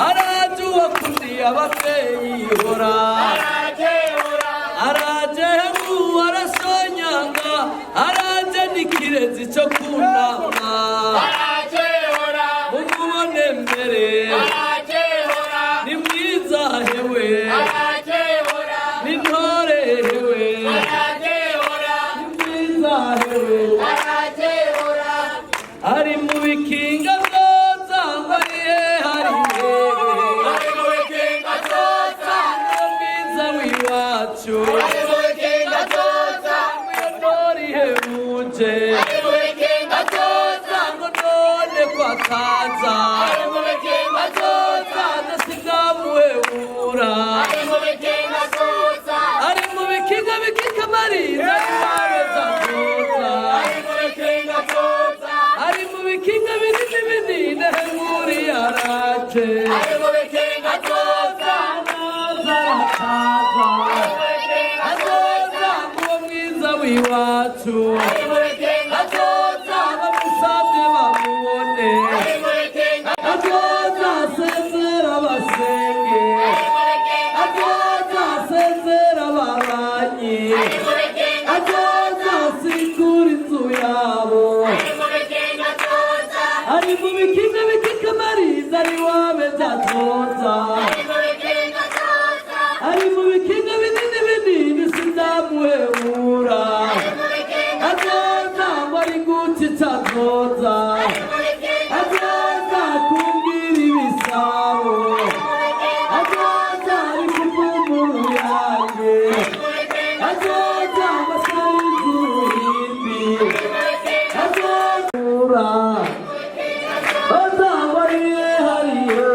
Arajuwa kundi abavyeyi hora araje hebu arasonyanga araje nikirezi cyo kunama araje hora mumubone mbere araje hora ni mwiza hewe araje hora ni ntore hewe araje hora ni mwiza hewe araje hora ari mu bikinga byoza ngwariye hari hewe ari mu bikinga byoza mwiza wiwacu ari mu bikinga byoza mwendori hemuje ari mu bikinga byoza ngo none kwakaza ari mu bikinga byoza nasigamuhebura ari mu bikinga byoza ari mu bikinga bikika mariza iwabeza byoza ari mu bikinga byoza ari mu bikinga binini binini hemuri yaraje ari mu bikinga byoza naza rakaza azoza nguwo mwiza wiwacu ari mu bikinga byoza bamusabye bamubone ari mu bikinga azoza asezera basenge azoza asezera babanyi azoza asikura inzu yabo ari mu bikinga bikika mariza ari wabeza azoza ari mu bikinga binini binini sindamuhebura azoza ngo ari gutita azoza azoza kumbwira ibisabo azoza ari kuvumuru yanjye azoza amasariza uruhimbi azoza azabariye hariyo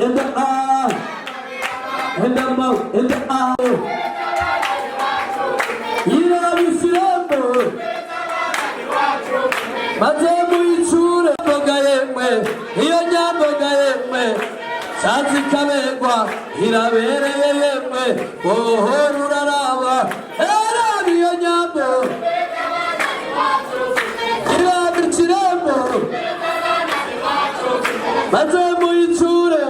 in the eye, in the mouth, in the eye. Yirabisirembo Mazemu ichure mboga yemwe iyo nyamboga yemwe Sanzi kabegwa irabereye yemwe Wohora uraraba Erabi iyo nyambo Yirabisirembo Mazemu ichure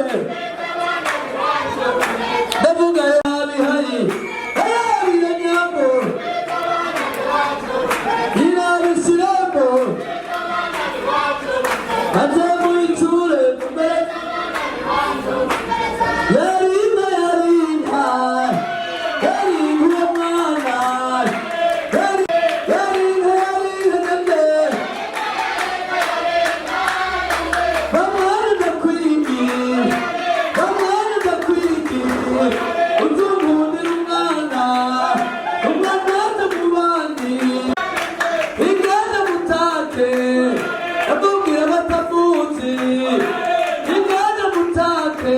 Ndavuga yabi hari Erabi iyo nyambo Yirabisirembo Mazemu ichure Yarinda yarinda Yarinda mwana Yarinda yarinda Bamwana ndakwigi Bamwana ndakwigi Uzumundira umwana Umwana ndamubandi Ingana mutate Abubwira batamuzi Ingana mutate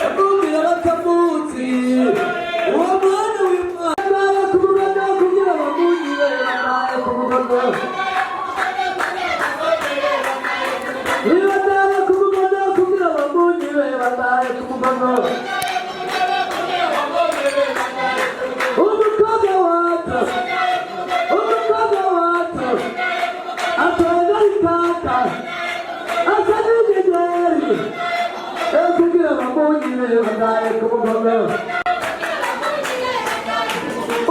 Abubwira batamuzi Uwo mwana w'imwana Kumugana kugira bamunyire Banaye kumugana Ibanaye kumugana kugira bamunyire Banaye kumugana Umukobwa wacu Umukobwa wacu Atanga itaka Asa n'inyenyeri Kugira bamunyire Banaye kumugana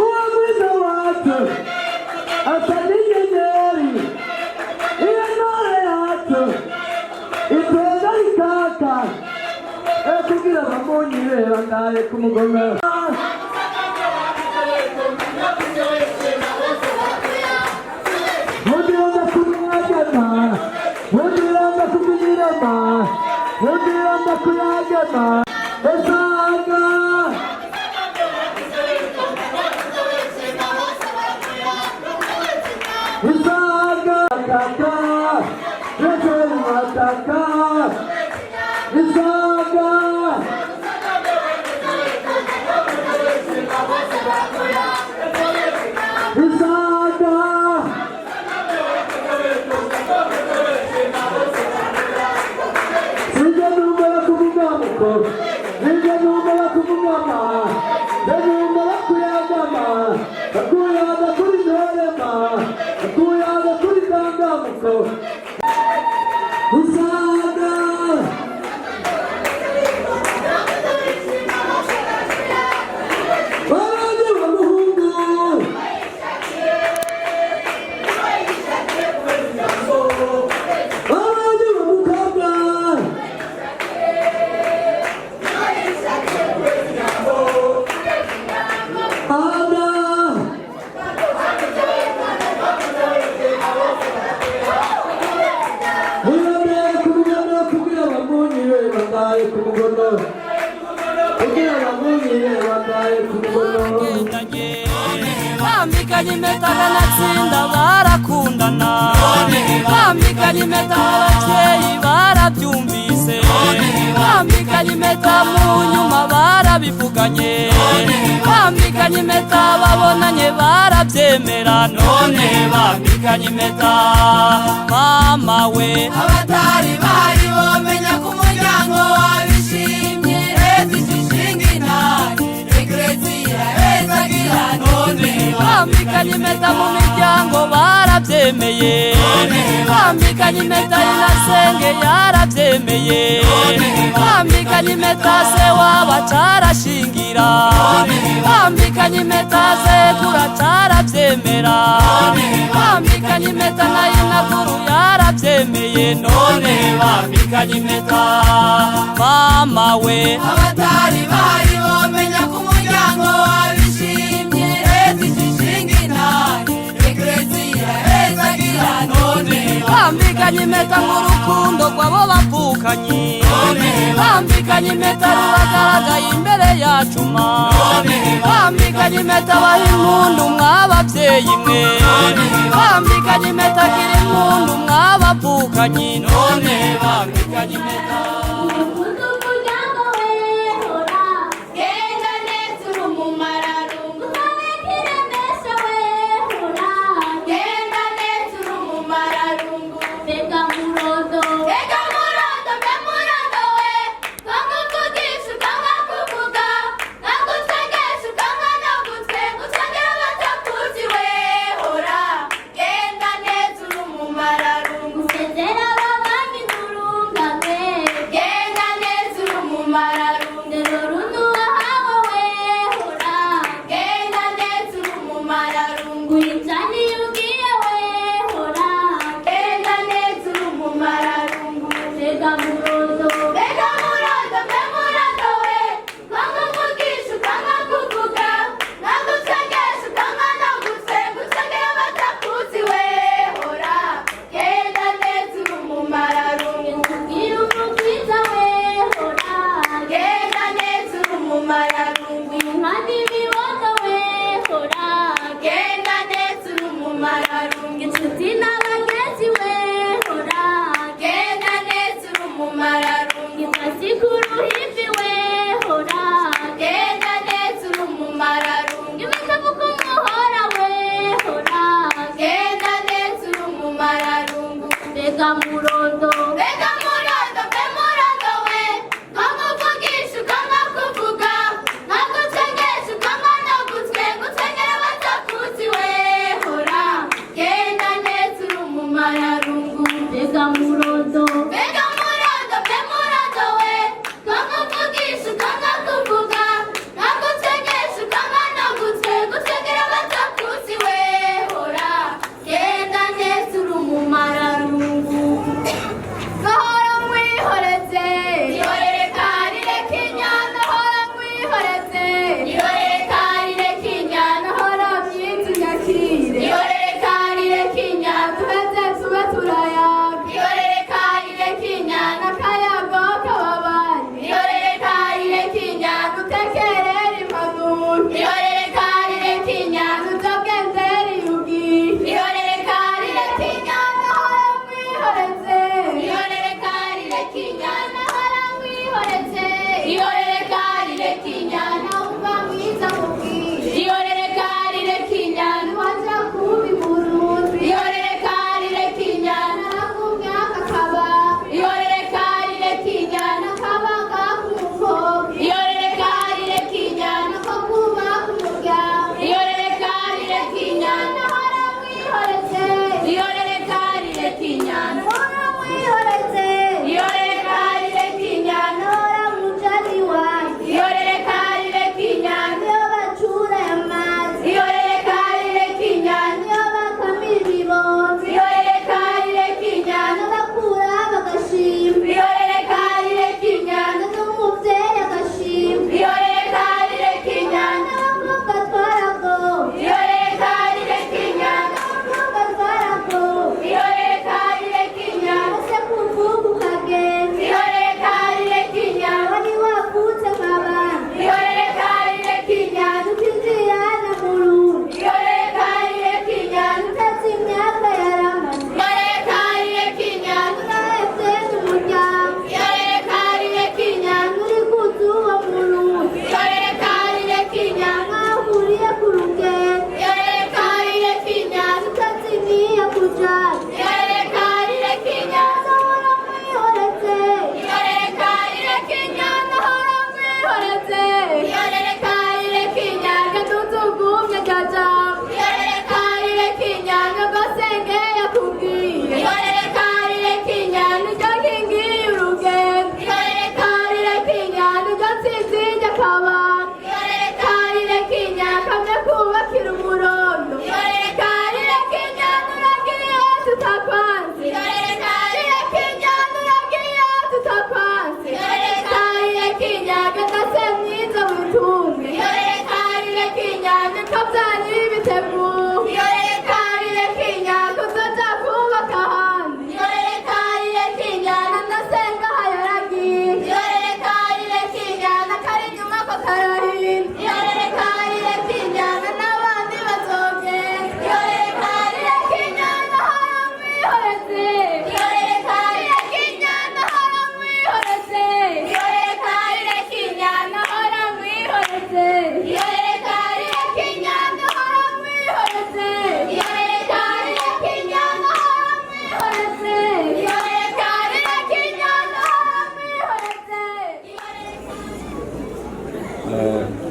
Uwo mwiza wacu Asa n'inyenyeri Iyo ntore yacu Itanga itaka Kugira bamunyire Banaye kumugana Mudiranda kunyagema Mudiranda kunyirema Mudiranda kunyagema Esaga Esaga Kaka Rekeri mataka Esaga Esaga Sija numara kuvugamuko Sija numara kuvugama Sija numara kuyagama Akuyaga kuri ntorema Akuyaga kuri tangamuko Usaga Barani wa muhungu Barani wa mukobwa Ada Nirabere kumugana kugira bamunyire Banaye kumugana Kugira bamunyire Banaye kumugana Bambikanye impeta baratsinda barakundana Bambikanye impeta ababyeyi barabyumvise Bambikanye impeta mu nyuma barabivuganye Bambikanye impeta babonanye barabyemera None bambikanye impeta mama we Abatari bari bomenya ku muryango wabishimye Leta ishinga intare Eklezia ezagira none Bambikanye impeta mu miryango barabyemeye Bambikanye impeta inasenge yarabyemeye Bambikanye impeta se waba carashingira Bambikanye impeta sekura carabyemera Bambikanye impeta na inakuru yarabyemeye None bambikanye impeta mama we Abatari bari bomenya ku muryango wabishimye Leta ishinga intare Eklezia ezagira none Bambikanye impeta mu rukundo rw'abo bavukanye Bambikanye impeta ruragaragaye imbere yacu ma Bambikanye impeta baha impundu mw'ababyeyi mwe Bambikanye impeta gira impundu mw'abavukanye None bambikanye impeta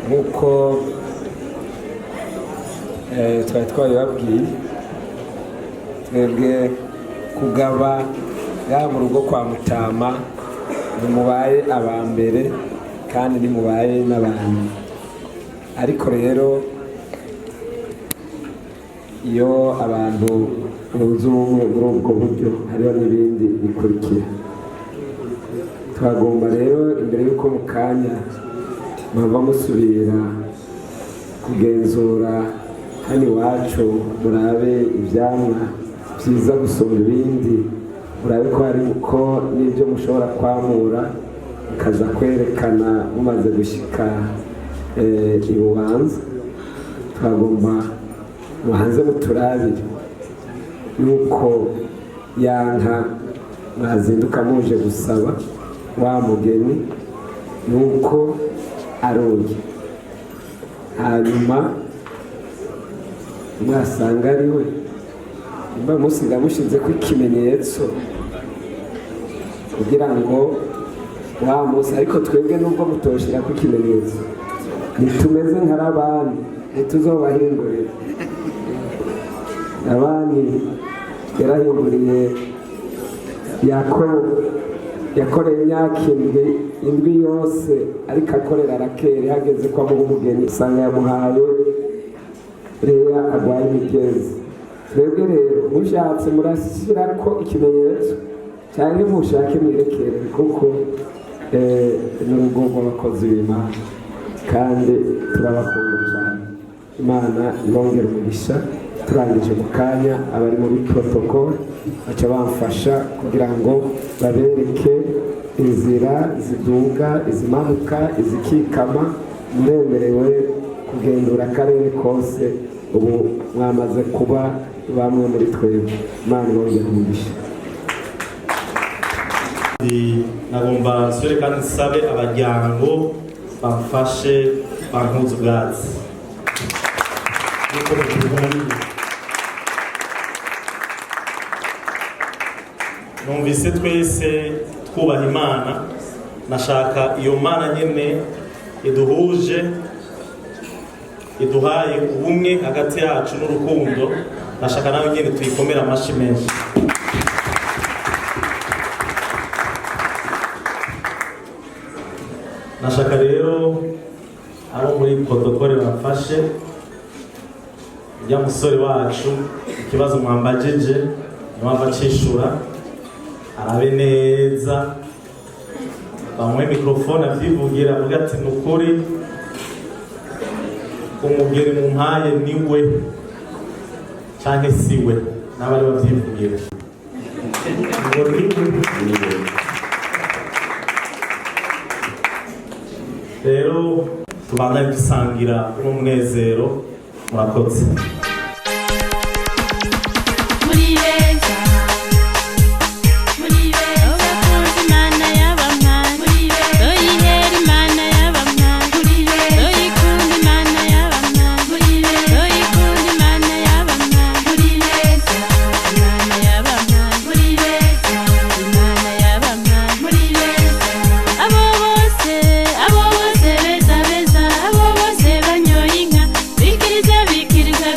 nk'uko twari twabibabwiye twebwe kugaba ngaha mu rugo kwa Mutama nimubaye aba mbere kandi nimubaye n'abantu ariko rero iyo abantu bunze ubumwe muri ubwo buryo hariho n'ibindi bikurikira. Twagomba rero imbere y'uko mu kanya mwava musubira kugenzura hano iwacu, murabe ivyamwa vyiza gusumba ibindi, murabe ko hari uko n'ibyo mushobora kwamura mukaza kwerekana mumaze gushika ibubanza. Twagomba muhanze muturabire yuko yanka mwazinduka muje gusaba wa mugeni nuko aroye, hanyuma mwasanga ari we mba musiga mushize ko ikimenyetso kugira ngo wa munsi, ariko twebwe nubwo mutoshira ko ikimenyetso nitumeze nk'abandi, ntituzobahindurira. Abandi yarahinduriye yakoreye imyaka indwi yose, ariko akorera Rakeri, hageze ko amuha umugeni usanga yamuhaye Leya arwaye imigezi. Twebwe rero mushatse murashyira ko ikimenyetso cyangwa mushake mwirekere, kuko ni urugo rw'abakozi b'Imana kandi turabakunda cyane. Imana ibongere umugisha. Turangije mu kanya abari muri protocole baca bamfasha kugira ngo babereke inzira ziduga, izimanuka, izikikama. Muremerewe kugendura akarere kose, ubu mwamaze kuba bamwe muri twebwe. Imana ibongere umugisha. Nagomba nsubire kandi nsabe abajyango bamfashe bampuze ubwatsi. Numvise twese twubaha Imana, nashaka iyo Mana nyene iduhuje, iduhaye ubumwe hagati yacu n'urukundo, nashaka nawe nyene tuyikomera amashi menshi. Nashaka rero abo muri protokole bafashe ya musore wacu ikibazo mwambajije mwamba cishura arabe neza, bamuhe mikrofone avyivugira avuga ati nukuri umugeni mumpaye niwe canke siwe, n'abari bavyivugira rero tubandanye dusangira n'umunezero. Murakoze. Bikiriza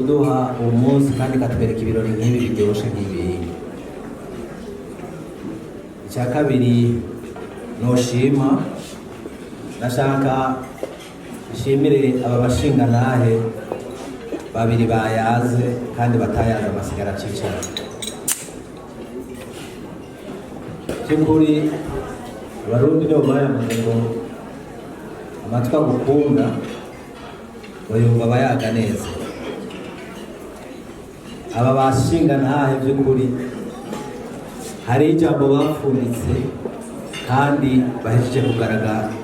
kuduha uwo munsi kandi ikatwereka ibirori nk'ibi biryoshye nk'ibi. Icya kabiri noshima, ndashaka nshimire aba bashingantahe babiri bayaze kandi batayaze amasigara cicara. By'ukuri abarundi nibo bayamaze ngo amatwi agukunda bayumva bayaga neza. Aba bashingantahe by'ukuri hari ijambo bapfunditse kandi bahejeje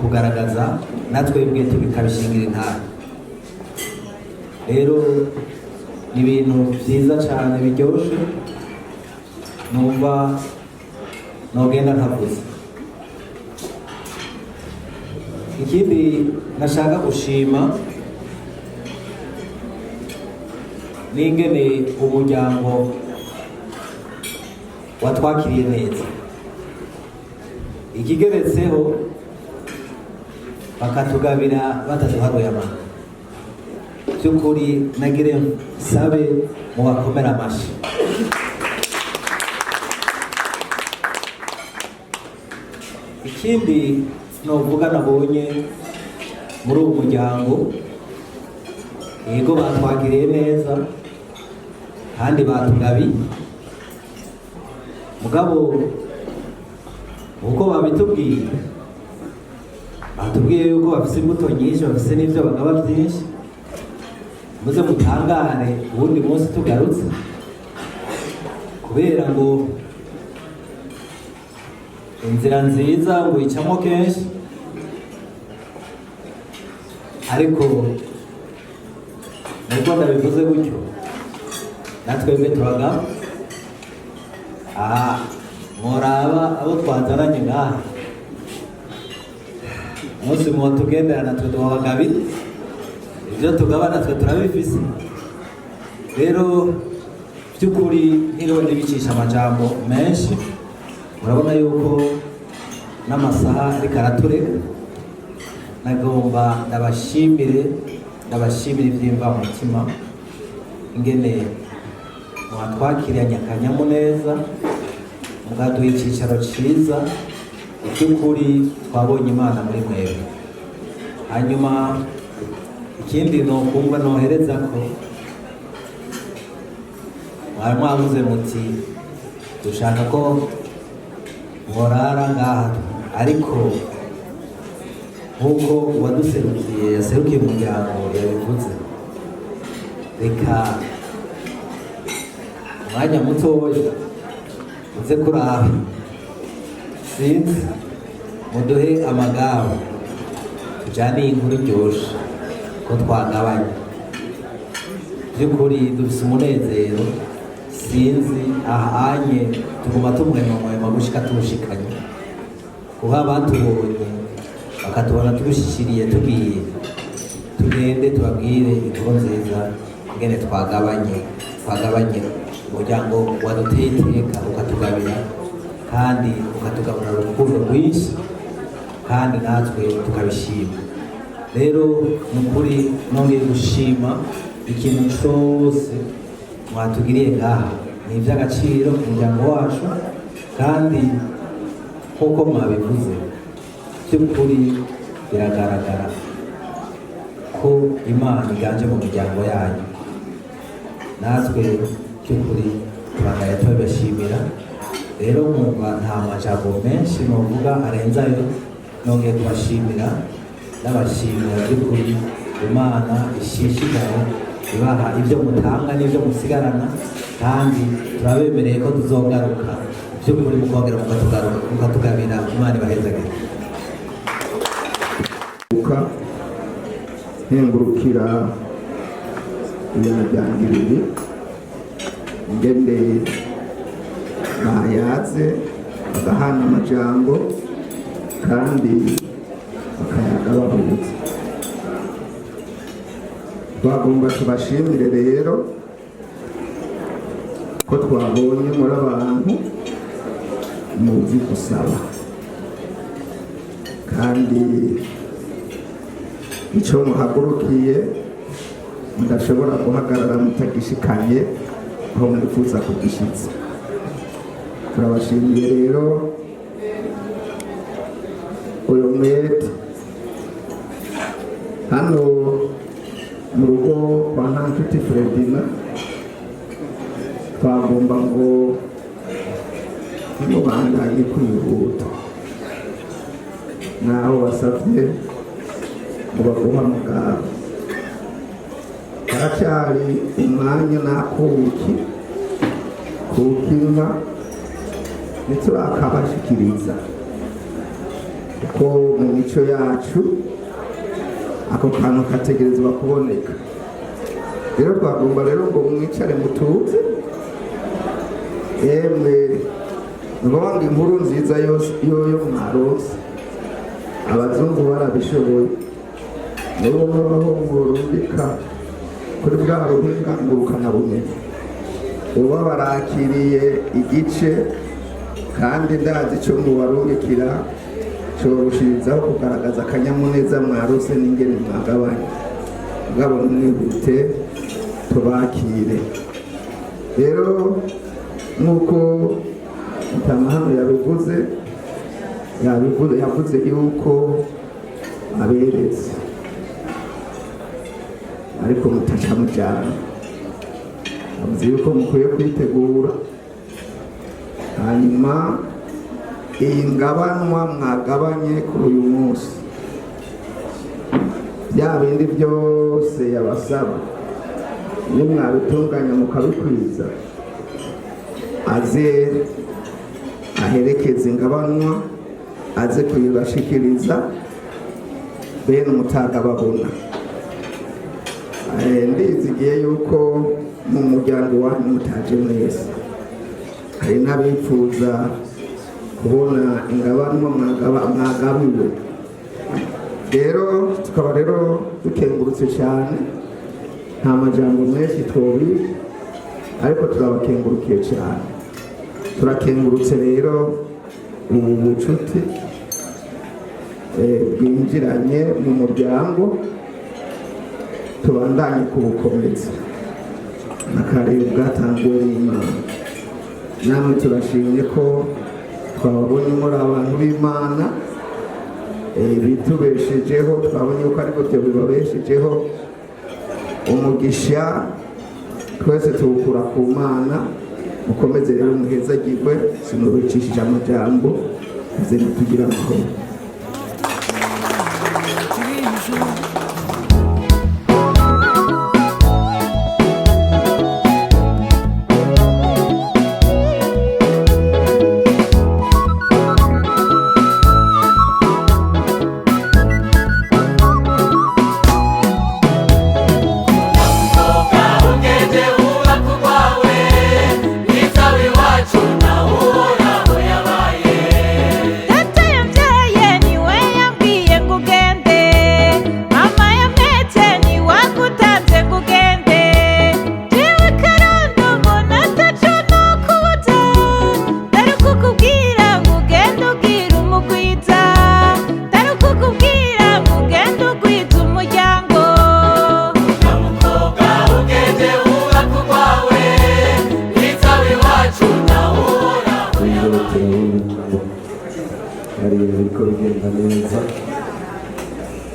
kugaragaza natwebwe tukabishingira intara. Rero ni ibintu byiza cyane biryoshye numva nogenda ntavuze. Ikindi nashaka gushima n'ingene umuryango watwakiriye neza. Ikigeretseho bakatugabira bataduharuye amano. By'ukuri nagire sabe mu bakomera amashyi. Ikindi novuga nabonye muri uwo muryango, yego batwagiriye neza kandi batugabiye, mugabo uko babitubwiye batubwiye yuko bafite imbuto nyinshi, bafite n'ibyo bagaba byinshi. Muze mutangare ubundi munsi tugarutse, kubera ngo inzira nziza ngo icamo kenshi, ariko nubwo ndabivuze gutyo natwebwe turagaba. Aha muraba abo twazaranye ngaha umunsi muba tugendera natwe tubabagabira, ibyo tugaba natwe turabifise. Rero by'ukuri ntiriwe n'ibicisha amajambo menshi, murabona yuko n'amasaha ariko aratureka. Nagomba ndabashimire ibyimva mu mutima ingene mwatwakiranye akanyamuneza, mugaduha icyicaro cyiza. Iby'ukuri twabonye Imana muri mwebwe. Hanyuma ikindi nokumva nohereza ko mwari mwavuze muti dushaka ko mworara ngaha, ariko nk'uko uwaduserukiye yaserukiye umuryango yabivuze, reka umwanya mutoya uze kuraba, sinzi muduhe amagabo tujyane iyi nkuru iryoshe ko twagabanye. By'ukuri dufite umunezero, sinzi ahanye tuguma tumwema gushika tuwushikanye, kuba batubonye bakatubona tubishishiriye tugiye tugende tubabwire inkuru nziza ingene twagabanye umuryango waduteye iteka ukatugabira kandi ukatugabura urukundo rwinshi kandi natwe tukabishima. Rero ni ukuri nongeye gushima ikintu cyose mwatugiriye ngaha, ni iby'agaciro ku muryango wacu, kandi nk'uko mwabivuze by'ukuri biragaragara ko Imana iganje mu miryango yanyu. Natwe by'ukuri tubangaye tubashimira. Rero nkumva nta majambo menshi novuga arenzayo, nongeye kubashimira n'abashimira by'ukuri. Imana ishishikare ibaha ibyo mutanga n'ibyo musigarana, kandi turabemereye ko tuzogaruka by'ukuri mukongera mukatugabira. Imana ibahezagire. Nkengurukira imiryango ibiri ingene bayaze bagahana amajambo kandi bakayaga bahutse. Twagomba tubashimire rero ko twabonye muri abantu muzi gusaba, kandi icyo muhagurukiye mudashobora guhagarara mutagishikanye aho mwifuza kugishitsa. Turabashimiye rero uyu mwete hano mu rugo kwa Ntanshuti Fredina twagomba ngo nimubandanye kwihuta naho basavye ngo baguhamagara haracyari umwanya nakuki kukinga ntiturakabashikiriza kuko mu mico yacu ako kantu kategerezwa kuboneka. Rero twagomba rero ngo mwicare mutuze, yemwe ngombwa inkuru nziza yoyo mwarose abazungu barabishoboye nibo babaho ngurundika kuri bwa ruhinga ngurukana bumenyi uba barakiriye igice kandi ndazi cyo mubarungikira cyorushirizaho kugaragaza akanyamuneza mwarose n'ingene mwagabanye ngabo mwihute tubakire. Rero nk'uko Mutamahano yavuze yuko aberetse ariko mutaca mujyana, avuze yuko mukwiye kwitegura hanyuma iyi ngabanwa mwagabanye kuri uyu munsi bya bindi byose yabasaba nimwabitunganya mukabikwiza aze aherekeze ingabanwa aze kuyibashikiriza bene umutaga babona. Ndizigiye yuko mu muryango wanyu mutaje mwese hari n'abifuza kubona ingabanwa mwagabiwe. Rero tukaba rero dukengurutse cyane, nta majambo menshi twobi ariko turabakengurukiye cyane. Turakengurutse rero ubu bucuti bwinjiranye mu muryango tubandanye kubukomeza n'akarere bwatangiwe n'Imana. Namwe turashimye ko twabonye muri abantu b'Imana bitubeshejeho, twabonye ko ariko byo bibabeshejeho. Umugisha twese tuwukura ku Mana. Mukomeze rero muhezagirwe, sinubicishije amajambo ze tugira amahoro.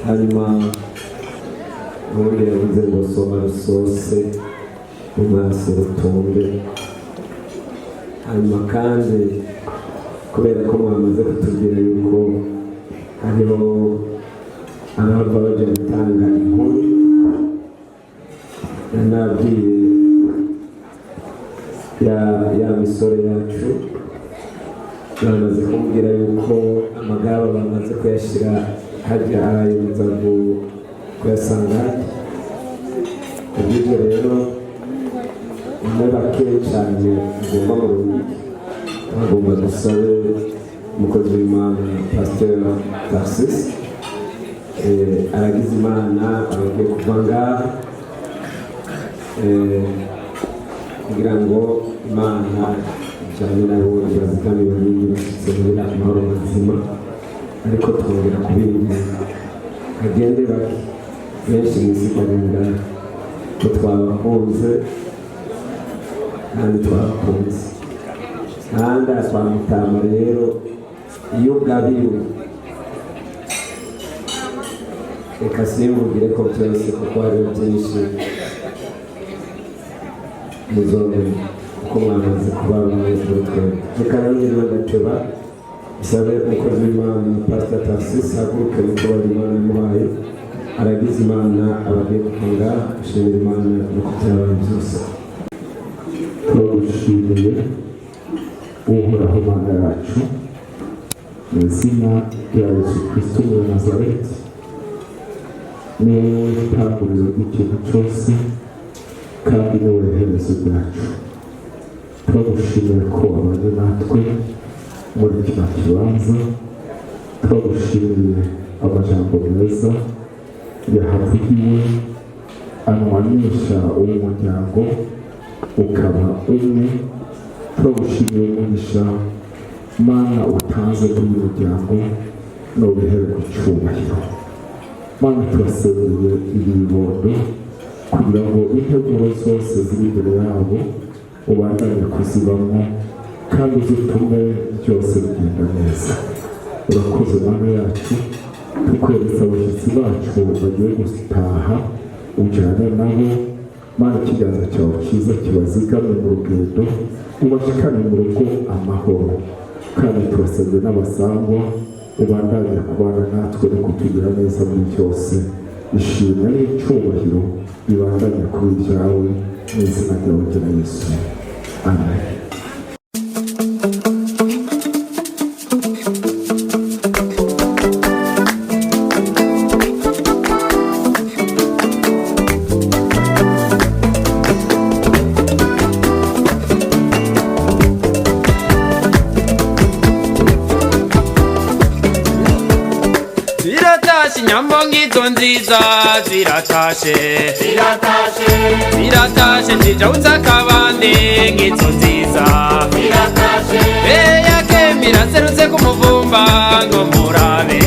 hanyuma ubundi yavuze ngo soma rusose mu maso rutumbe. Hanyuma kandi kubera ko mwamaze kutubwira yuko hariho abava baje gutanga inkuru, nabwiye ya misore yacu bamaze kumbwira yuko amagaba bamaze kuyashyira hajya ayemeza kuyasanga. Kubw'ibyo rero umwe bakeya cyane ugomba mu rugi bagomba dusabe umukozi w'Imana Pasteur Tarcisse aragize Imana abagiye kuva ngaha kugira ngo Imana ijyane nabo ibazigamire bashyitse muri amahoro mazima, ariko twongera kubinjiza agende bake benshi mwisigarira ko twabakunze kandi twabakunze kandi twamutama rero iyo ugabiwe reka simbugire ko byose kuko hariho byinshi muzobona kuko mwamaze kuba bameze muri twebwe reka nanjye ndateba bisabe umukozi w'Imana Pastor Tarcisse haguruke nuko bari Imana imuhaye aragize Imana abagiye gufunga ashimira Imana no kubyara byose turagushimiye uhoraho Mana yacu mu izina rya Yesu Kristo wa Nazareti ni wowe itangiriro ry'ikintu cyose kandi ni wowe iherezo ryacu turagushimiye ko wabanye natwe muri kino kibanza turagushimiye amajambo meza yahavugiwe anwanisha uw'umuryango ukaba umwe turagushimiye umugisha Mana utanze kuri uyu muryango n'ubihere ku cyubahiro Mana turasengeye ibi bibondo kugira ngo integuro zose ziri imbere yabo ubandanye kuzibamo kandi zitume byose bigenda neza urakoze Mana yacu tukweretse abashyitsi bacu bagiye gutaha ujyane nabo Mana ikiganza cyawe cyiza kibazigame mu rugendo ubashikane mu rugo amahoro kandi turasabye n'abasangwa ubandanye kubana natwe no kutugira neza muri byose ishimwe n'icyubahiro bibandanye kuri ibyawe mu izina ryawe rya Yesu amen. Nyambo ngizo nziza ziratashe njija utakabande ngizo nziza yakemira serutse kumuvumba ngo murabe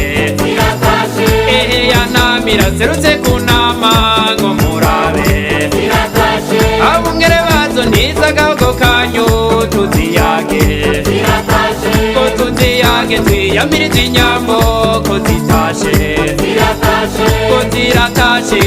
yanamira serutse kunama ngo murabe abungere bazo niza gago kanyu tuziyage ko tuziyage twiyamiriza inyambo ko zitashe ko ziratashe